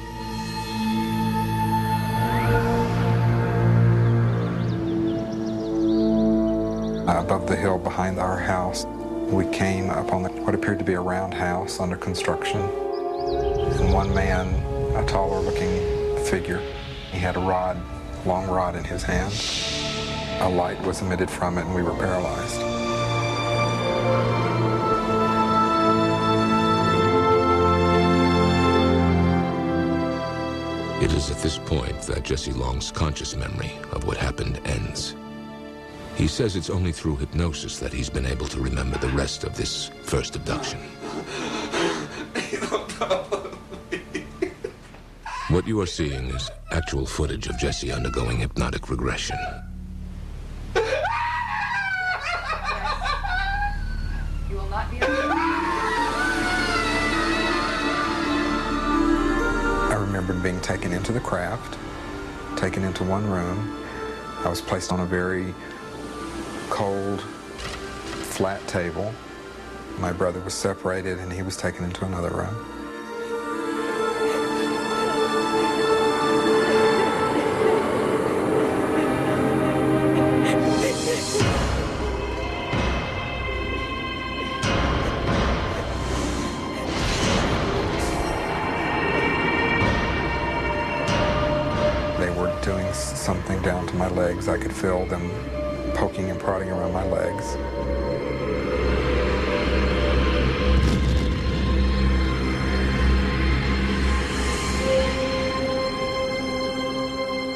S6: Above the hill behind our house, we came upon what appeared to be a round house under construction. And one man, a taller-looking figure, he had a rod, long rod in his hand. A light was emitted from it, and we were paralyzed.
S2: It is at this point that Jesse Long's conscious memory of what happened ends. He says it's only through hypnosis that he's been able to remember the rest of this first abduction. What you are seeing is actual footage of Jesse undergoing hypnotic regression.
S13: You will not be
S6: I remembered being taken into the craft, taken into one room. I was placed on a very cold, flat table. My brother was separated and he was taken into another room. They were doing something down to my legs. I could feel them poking and prodding around my legs.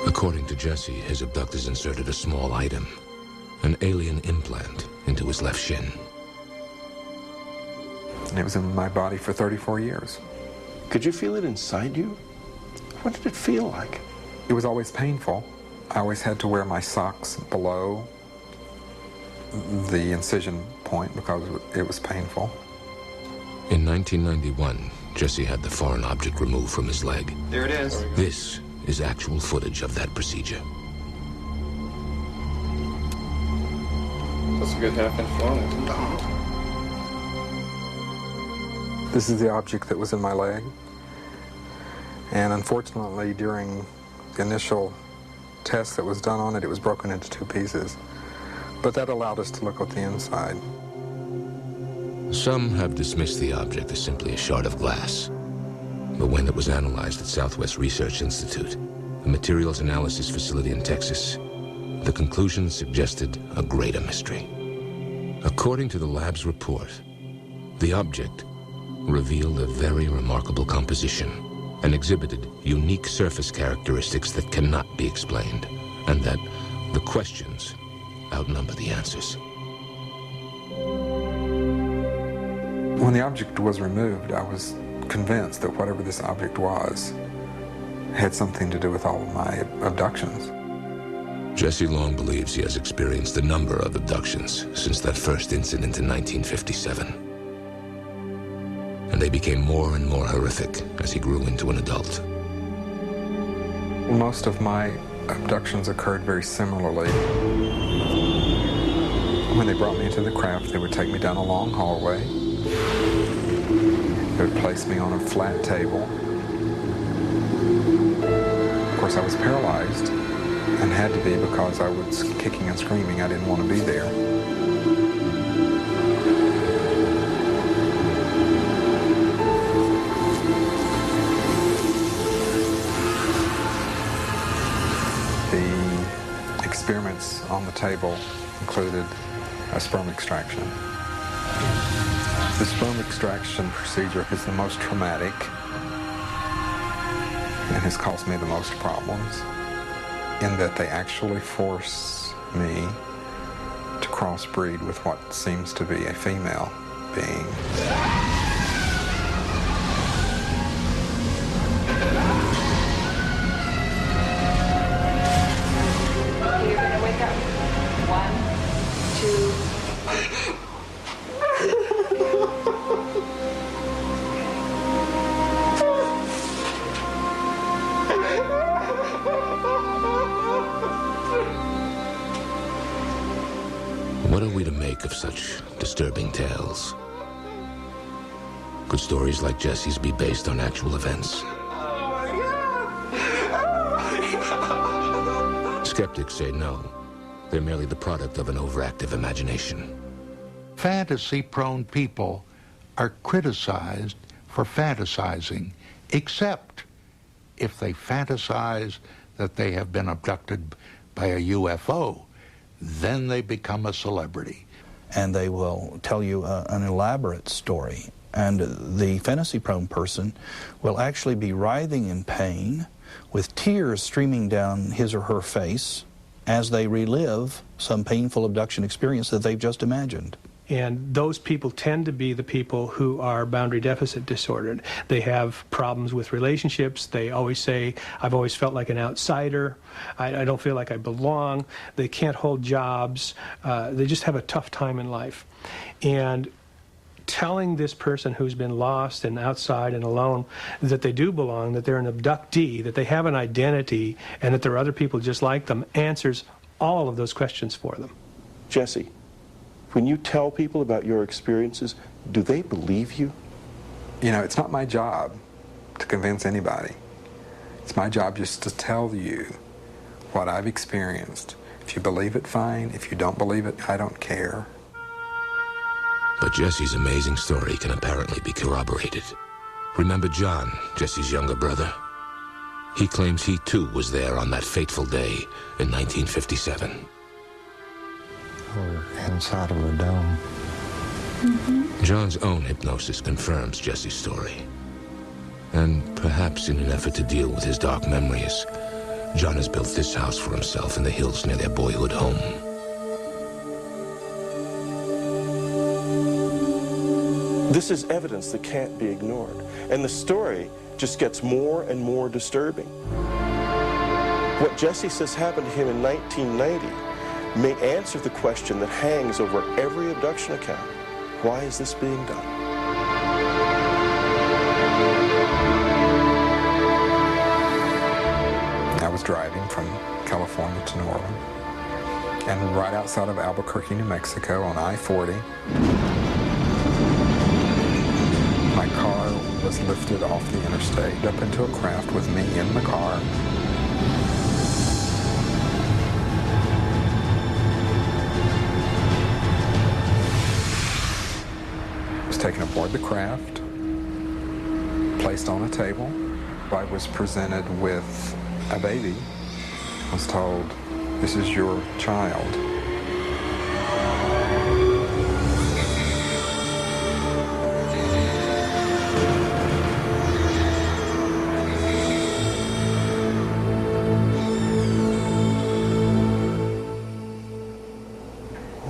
S2: According to Jesse, his abductors inserted a small item, an alien implant, into his left shin.
S6: And it was in my body for 34 years.
S19: Could you feel it inside you? What did it feel like?
S6: It was always painful. I always had to wear my socks below the incision point because it was painful.
S2: In 1991, Jesse had the foreign object removed from his leg.
S18: There it is.
S2: This is actual footage of that procedure.
S18: That's a good half-inch long.
S6: This is the object that was in my leg. And unfortunately, during the initial test that was done on it, it was broken into 2 pieces. But that allowed us to look at the inside.
S2: Some have dismissed the object as simply a shard of glass. But when it was analyzed at Southwest Research Institute, a materials analysis facility in Texas, the conclusions suggested a greater mystery. According to the lab's report, the object revealed a very remarkable composition and exhibited unique surface characteristics that cannot be explained, and that the questions outnumber the answers.
S6: When the object was removed, I was convinced that whatever this object was had something to do with all of my abductions.
S2: Jesse Long believes he has experienced a number of abductions since that first incident in 1957. And they became more and more horrific as he grew into an adult.
S6: Most of my abductions occurred very similarly. When they brought me into the craft, they would take me down a long hallway. They would place me on a flat table. Of course, I was paralyzed and had to be because I was kicking and screaming. I didn't want to be there. The experiments on the table included a sperm extraction. The sperm extraction procedure is the most traumatic and has caused me the most problems in that they actually force me to crossbreed with what seems to be a female being.
S13: You're gonna wake up. 1, 2.
S2: What are we to make of such disturbing tales? Could stories like Jesse's be based on actual events? Skeptics say no. They're merely the product of an overactive imagination.
S14: Fantasy-prone people are criticized for fantasizing, except if they fantasize that they have been abducted by a UFO. Then they become a celebrity.
S28: And they will tell you an elaborate story. And the fantasy-prone person will actually be writhing in pain with tears streaming down his or her face as they relive some painful abduction experience that they've just imagined.
S16: And those people tend to be the people who are boundary deficit disordered. They have problems with relationships. They always say, I've always felt like an outsider. I don't feel like I belong. They can't hold jobs. They just have a tough time in life. And telling this person who's been lost and outside and alone that they do belong, that they're an abductee, that they have an identity, and that there are other people just like them, answers all of those questions for them.
S19: Jesse, when you tell people about your experiences, do they believe you?
S6: You know, it's not my job to convince anybody. It's my job just to tell you what I've experienced. If you believe it, fine. If you don't believe it, I don't care.
S2: But Jesse's amazing story can apparently be corroborated. Remember John, Jesse's younger brother? He claims he too was there on that fateful day in 1957.
S21: We're inside of a dome.
S2: John's own hypnosis confirms Jesse's story. And perhaps in an effort to deal with his dark memories, John has built this house for himself in the hills near their boyhood home.
S19: This is evidence that can't be ignored. And the story just gets more and more disturbing. What Jesse says happened to him in 1990 may answer the question that hangs over every abduction account. Why is this being done?
S6: I was driving from California to New Orleans, and right outside of Albuquerque, New Mexico on I-40, my car was lifted off the interstate up into a craft with me in the car. Taken aboard the craft, placed on a table. I was presented with a baby. I was told, this is your child.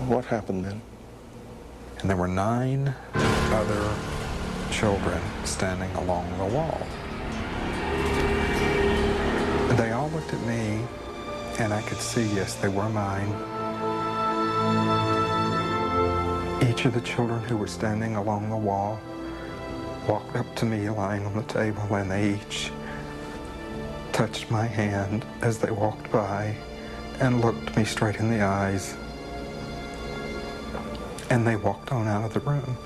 S19: What happened then?
S6: And there were 9 other children standing along the wall. And they all looked at me, and I could see, yes, they were mine. Each of the children who were standing along the wall walked up to me lying on the table, and they each touched my hand as they walked by and looked me straight in the eyes. And they walked on out of the room.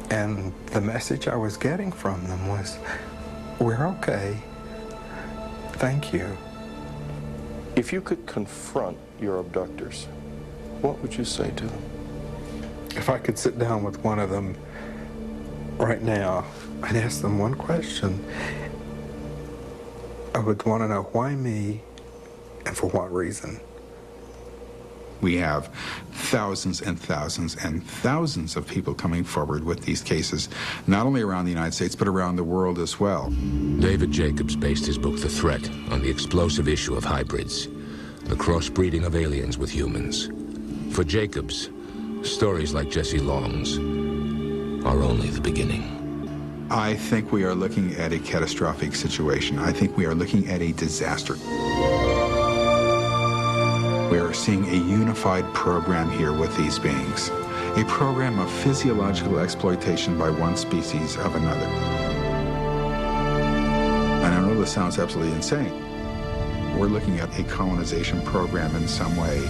S6: And the message I was getting from them was, we're okay. Thank you.
S19: If you could confront your abductors, what would you say to them?
S6: If I could sit down with one of them right now, I'd ask them one question. I would want to know why me and for what reason.
S22: We have thousands and thousands and thousands of people coming forward with these cases, not only around the United States, but around the world as well.
S2: David Jacobs based his book, The Threat, on the explosive issue of hybrids, the crossbreeding of aliens with humans. For Jacobs, stories like Jesse Long's are only the beginning.
S22: I think we are looking at a catastrophic situation. I think we are looking at a disaster. We are seeing a unified program here with these beings, a program of physiological exploitation by one species of another. And I know this sounds absolutely insane. We're looking at a colonization program in some way.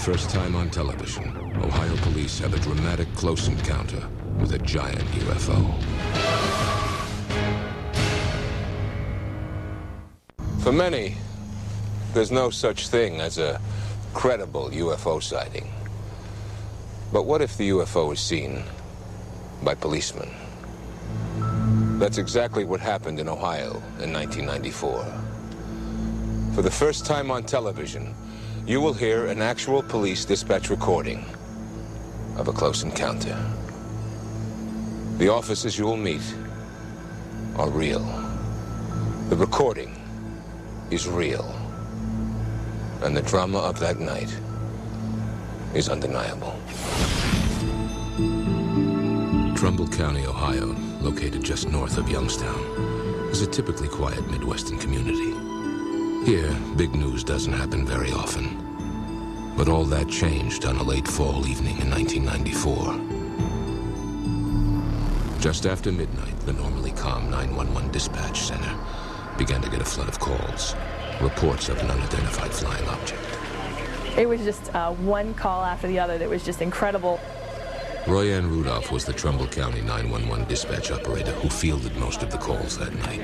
S2: First time on television, Ohio police have a dramatic close encounter with a giant UFO. For many, there's no such thing as a credible UFO sighting. But what if the UFO is seen by policemen? That's exactly what happened in Ohio in 1994. For the first time on television, you will hear an actual police dispatch recording of a close encounter. The officers you will meet are real. The recording is real. And the drama of that night is undeniable. Trumbull County, Ohio, located just north of Youngstown, is a typically quiet Midwestern community. Here, big news doesn't happen very often. But all that changed on a late fall evening in 1994. Just after midnight, the normally calm 911 dispatch center began to get a flood of calls, reports of an unidentified flying object.
S17: It was just one call after the other that was just incredible.
S2: Royanne Rudolph was the Trumbull County 911 dispatch operator who fielded most of the calls that night.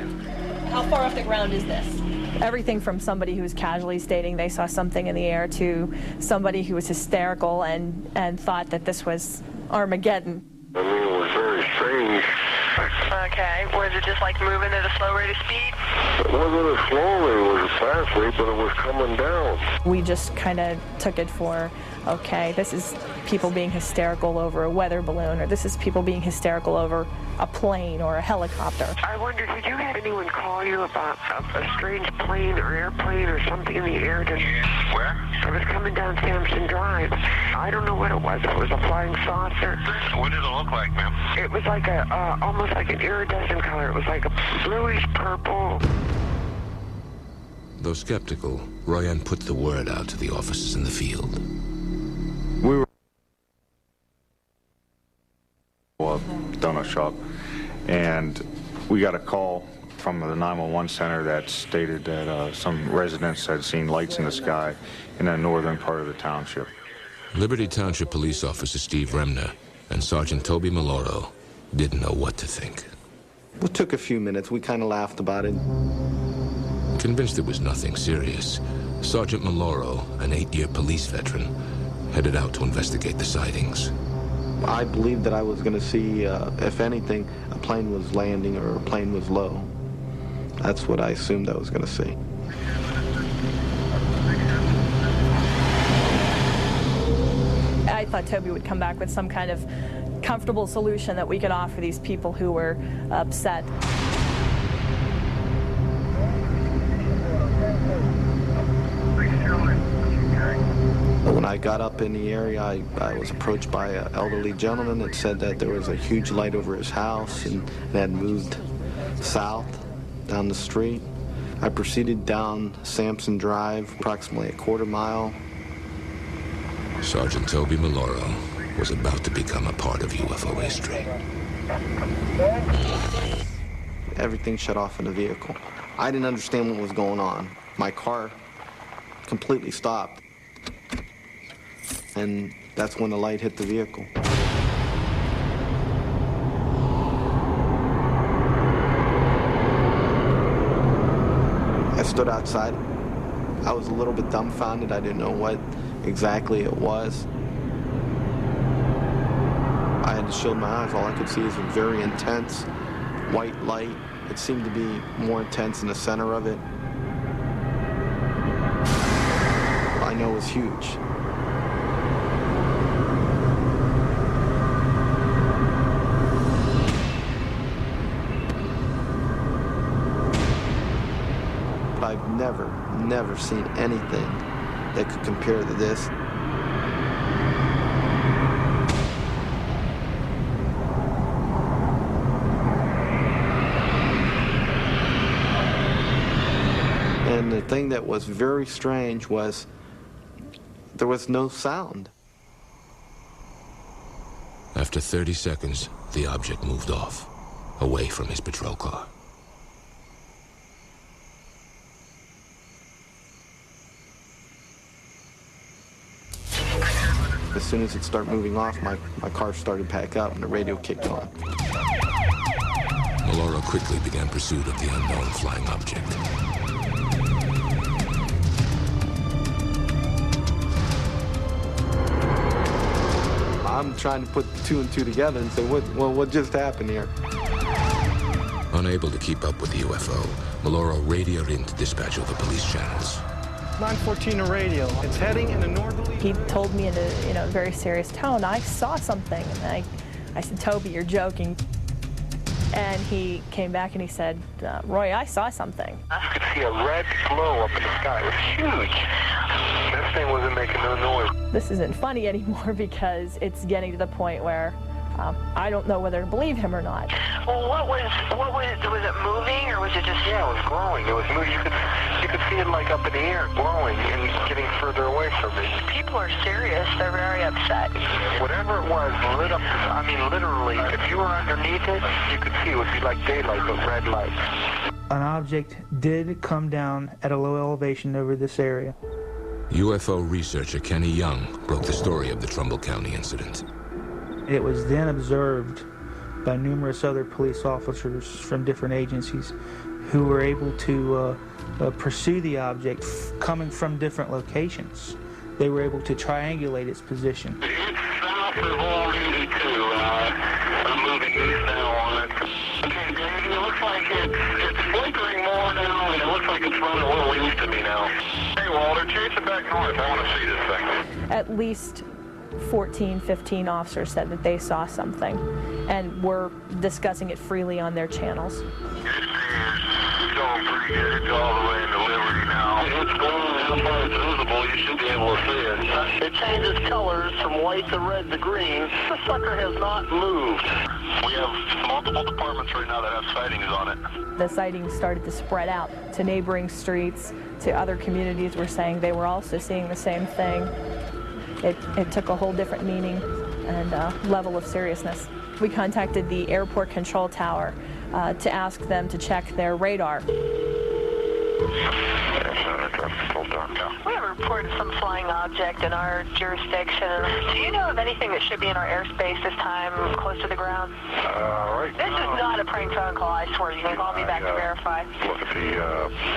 S17: How far off the ground is this? Everything from somebody who was casually stating they saw something in the air to somebody who was hysterical and thought that this was Armageddon.
S1: I mean, it was very strange.
S17: Okay, was it just like moving at a slow rate of speed?
S1: It wasn't a slow rate, it was a fast rate, but it was coming down.
S17: We just kind of took it for, okay, this is people being hysterical over a weather balloon, or this is people being hysterical over a plane or a helicopter.
S1: I wonder, did you have anyone call you about a strange plane or airplane or something in the air? Where? I was coming down Sampson Drive. I don't know what it was. It was a flying saucer. What did it look like, ma'am? It was like almost like an iridescent color. It was like a bluish purple.
S2: Though skeptical, Royanne put the word out to the officers in the field.
S4: We were a donut shop, and we got a call from the 911 center that stated that some residents had seen lights in the sky in the northern part of the township.
S2: Liberty Township Police Officer Steve Remner and Sergeant Toby Maloro didn't know what to think.
S21: It took a few minutes. We kind of laughed about it.
S2: Convinced it was nothing serious, Sergeant Maloro, an 8-year police veteran, headed out to investigate the sightings.
S21: I believed that I was going to see, if anything, a plane was landing or a plane was low. That's what I assumed I was going to see.
S17: I thought Toby would come back with some kind of comfortable solution that we could offer these people who were upset.
S21: When I got up in the area, I was approached by an elderly gentleman that said that there was a huge light over his house and it had moved south down the street. I proceeded down Sampson Drive, approximately a quarter mile.
S2: Sergeant Toby Maloro was about to become a part of UFO history.
S21: Everything shut off in the vehicle. I didn't understand what was going on. My car completely stopped. And that's when the light hit the vehicle. I stood outside. I was a little bit dumbfounded. I didn't know what exactly it was. I had to shield my eyes. All I could see is a very intense white light. It seemed to be more intense in the center of it. I know it was huge. I've never seen anything that could compare to this. And the thing that was very strange was there was no sound.
S2: After 30 seconds, the object moved off, away from his patrol car.
S21: As soon as it started moving off, my car started to pack up and the radio kicked on.
S2: Maloro quickly began pursuit of the unknown flying object.
S21: I'm trying to put 2 and 2 together and say, what just happened here?
S2: Unable to keep up with the UFO, Maloro radioed in to dispatch over police channels.
S3: 914 to radio. It's heading in a northerly...
S17: He told me in a very serious tone, I saw something. And I said, Toby, you're joking. And he came back and he said, Roy, I saw something.
S1: I could see a red glow up in the sky. It was huge. This thing wasn't making no noise.
S17: This isn't funny anymore because it's getting to the point where I don't know whether to believe him or not.
S1: Well, was it moving or was it just... Yeah, it was glowing. It was moving. You could see it like up in the air, glowing and getting further away from me. People are serious. They're very upset. Whatever it was lit up, I mean, literally, if you were underneath it, you could see it would be like daylight, but red light.
S7: An object did come down at a low elevation over this area.
S2: UFO researcher Kenny Young broke the story of the Trumbull County incident.
S7: It was then observed by numerous other police officers from different agencies who were able to pursue the object coming from different locations. They were able to triangulate its position.
S1: It's south of All-82. I'm moving east now on it. Okay, Dave, it looks like it's flickering more now, and it looks like it's running where we used to be now. Hey, Walter, chase it back north. I want to see this thing.
S17: At least 14, 15 officers said that they saw something and were discussing it freely on their channels.
S1: It's going pretty good. It's all the way into Liberty now. It's going how far it's visible. You should be able to see it. It changes colors from white to red to green. The sucker has not moved. We have multiple departments right now that have sightings on it.
S17: The sightings started to spread out to neighboring streets, to other communities were saying they were also seeing the same thing. It took a whole different meaning and level of seriousness. We contacted the airport control tower to ask them to check their radar.
S1: We have a report of some flying object in our jurisdiction. Do you know of anything that should be in our airspace this time, close to the ground? Right. This is not a prank phone call, I swear. You can call me back to verify.
S9: Look at the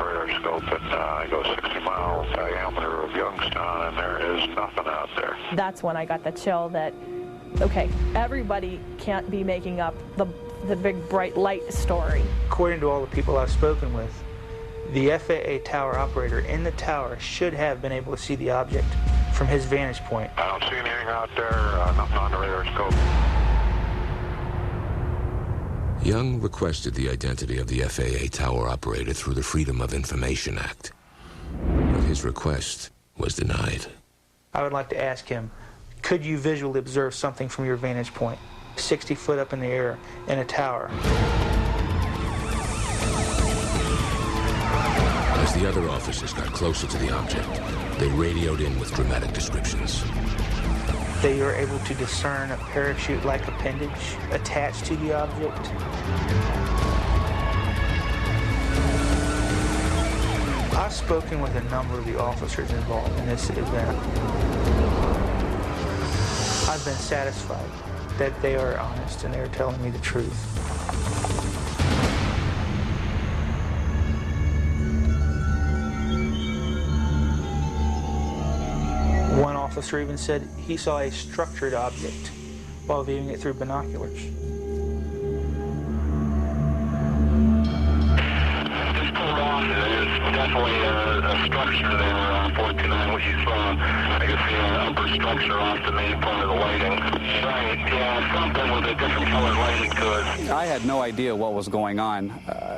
S9: radar scope, and I go 60 mile diameter of Youngstown, and there is nothing out there.
S17: That's when I got the chill that, okay, everybody can't be making up the big bright light story.
S7: According to all the people I've spoken with, the FAA tower operator in the tower should have been able to see the object from his vantage point.
S9: I don't see anything out there, nothing on the radar scope.
S2: Young requested the identity of the FAA tower operator through the Freedom of Information Act, but his request was denied.
S7: I would like to ask him, could you visually observe something from your vantage point, 60 foot up in the air in a tower?
S2: As the other officers got closer to the object, they radioed in with dramatic descriptions.
S7: They were able to discern a parachute-like appendage attached to the object. I've spoken with a number of the officers involved in this event. I've been satisfied that they are honest and they are telling me the truth. One officer even said he saw a structured object while viewing it through binoculars.
S1: Just pulled off. There's definitely a structure there on 429, what you saw. I can see an upper structure off the main part of the lighting. Right, yeah, something with a different colored lighting to it.
S23: I had no idea what was going on.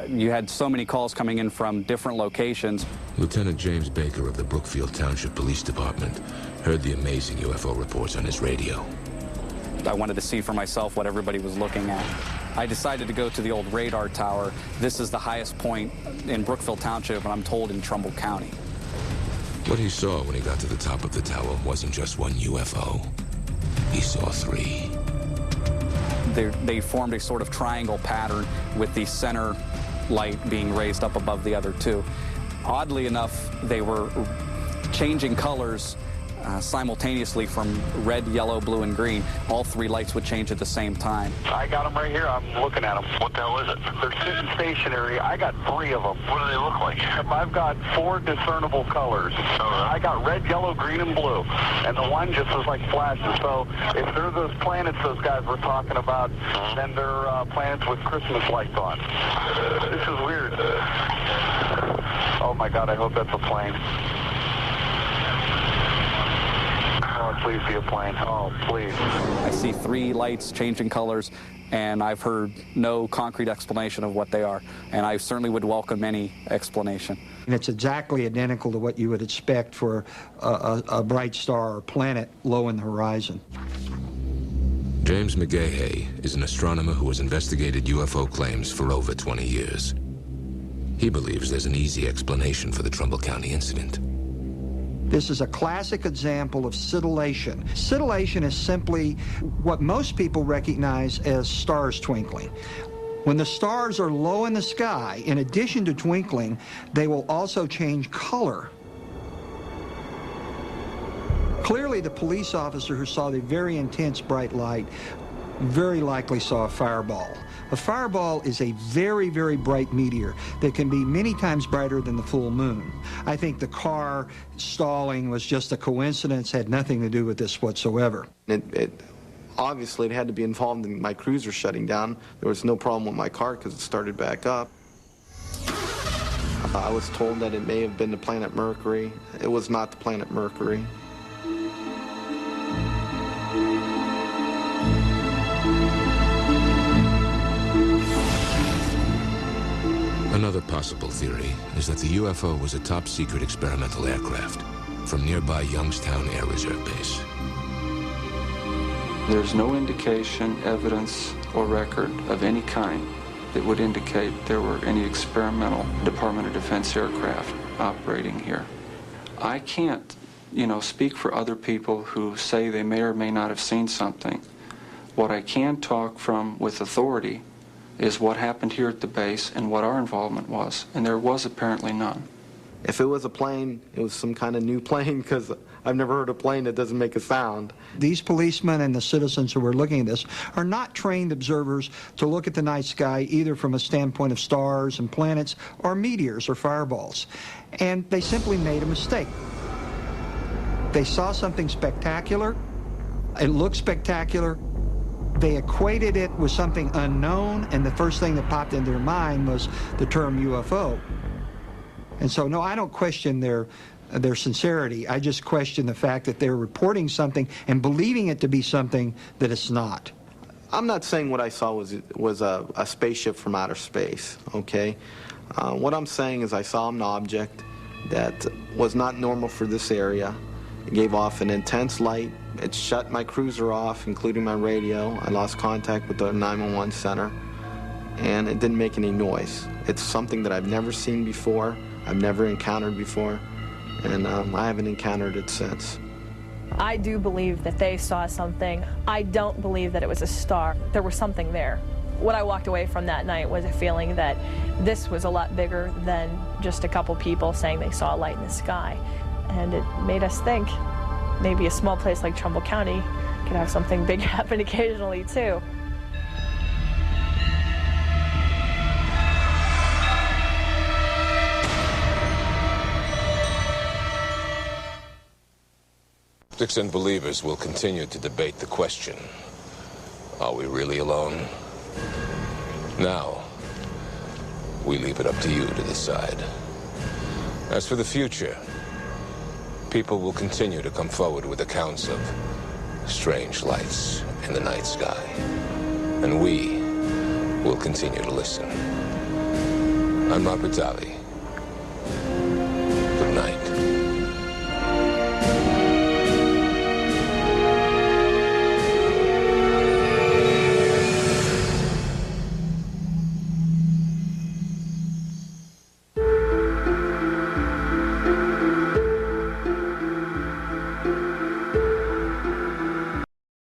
S23: You had so many calls coming in from different locations.
S2: Lieutenant James Baker of the Brookfield Township Police Department heard the amazing UFO reports on his radio.
S23: I wanted to see for myself what everybody was looking at. I decided to go to the old radar tower. This is the highest point in Brookfield Township, and I'm told in Trumbull County.
S2: What he saw when he got to the top of the tower wasn't just one UFO. He saw three.
S23: They formed a sort of triangle pattern with the center light being raised up above the other two. Oddly enough, they were changing colors simultaneously from red, yellow, blue, and green. All three lights would change at the same time.
S1: I got them right here. I'm looking at them. What the hell is it? They're sitting stationary. I got 3 of them. What do they look like? I've got 4 discernible colors. I got red, yellow, green, and blue. And the one just is like flashes. So if they're those planets those guys were talking about, then they're planets with Christmas lights on. This is weird. Oh my God, I hope that's a plane.
S9: please be a plane. Oh, please.
S23: I see 3 lights changing colors, and I've heard no concrete explanation of what they are, and I certainly would welcome any explanation.
S5: And it's exactly identical to what you would expect for a bright star or planet low in the horizon.
S2: James McGahey is an astronomer who has investigated UFO claims for over 20 years. He believes there's an easy explanation for the Trumbull County incident.
S5: This is a classic example of scintillation. Scintillation is simply what most people recognize as stars twinkling. When the stars are low in the sky, in addition to twinkling, they will also change color. Clearly, the police officer who saw the very intense bright light very likely saw a fireball. A fireball is a very, very bright meteor that can be many times brighter than the full moon. I think the car stalling was just a coincidence, had nothing to do with this whatsoever.
S21: Obviously, it had to be involved in my cruiser shutting down. There was no problem with my car because it started back up. I was told that it may have been the planet Mercury. It was not the planet Mercury.
S2: Another possible theory is that the UFO was a top-secret experimental aircraft from nearby Youngstown Air Reserve Base.
S10: There's no indication, evidence, or record of any kind that would indicate there were any experimental Department of Defense aircraft operating here. I can't, speak for other people who say they may or may not have seen something. What I can talk from with authority is what happened here at the base and what our involvement was, and there was apparently none.
S21: If it was a plane, it was some kind of new plane, because I've never heard a plane that doesn't make a sound.
S5: These policemen and the citizens who are looking at this are not trained observers to look at the night sky either from a standpoint of stars and planets or meteors or fireballs. And they simply made a mistake. They saw something spectacular. It looked spectacular. They equated it with something unknown, and the first thing that popped into their mind was the term UFO. And so, no, I don't question their sincerity. I just question the fact that they're reporting something and believing it to be something that it's not.
S21: I'm not saying what I saw was a spaceship from outer space, okay? What I'm saying is I saw an object that was not normal for this area. It gave off an intense light. It shut my cruiser off, including my radio. I lost contact with the 911 center, and it didn't make any noise. It's something that I've never seen before, I've never encountered before, and I haven't encountered it since.
S17: I do believe that they saw something. I don't believe that it was a star. There was something there. What I walked away from that night was a feeling that this was a lot bigger than just a couple people saying they saw a light in the sky. And it made us think maybe a small place like Trumbull County could have something big happen occasionally, too.
S2: Skeptics and believers will continue to debate the question, are we really alone? Now, we leave it up to you to decide. As for the future, people will continue to come forward with accounts of strange lights in the night sky. And we will continue to listen. I'm Mark Vitale.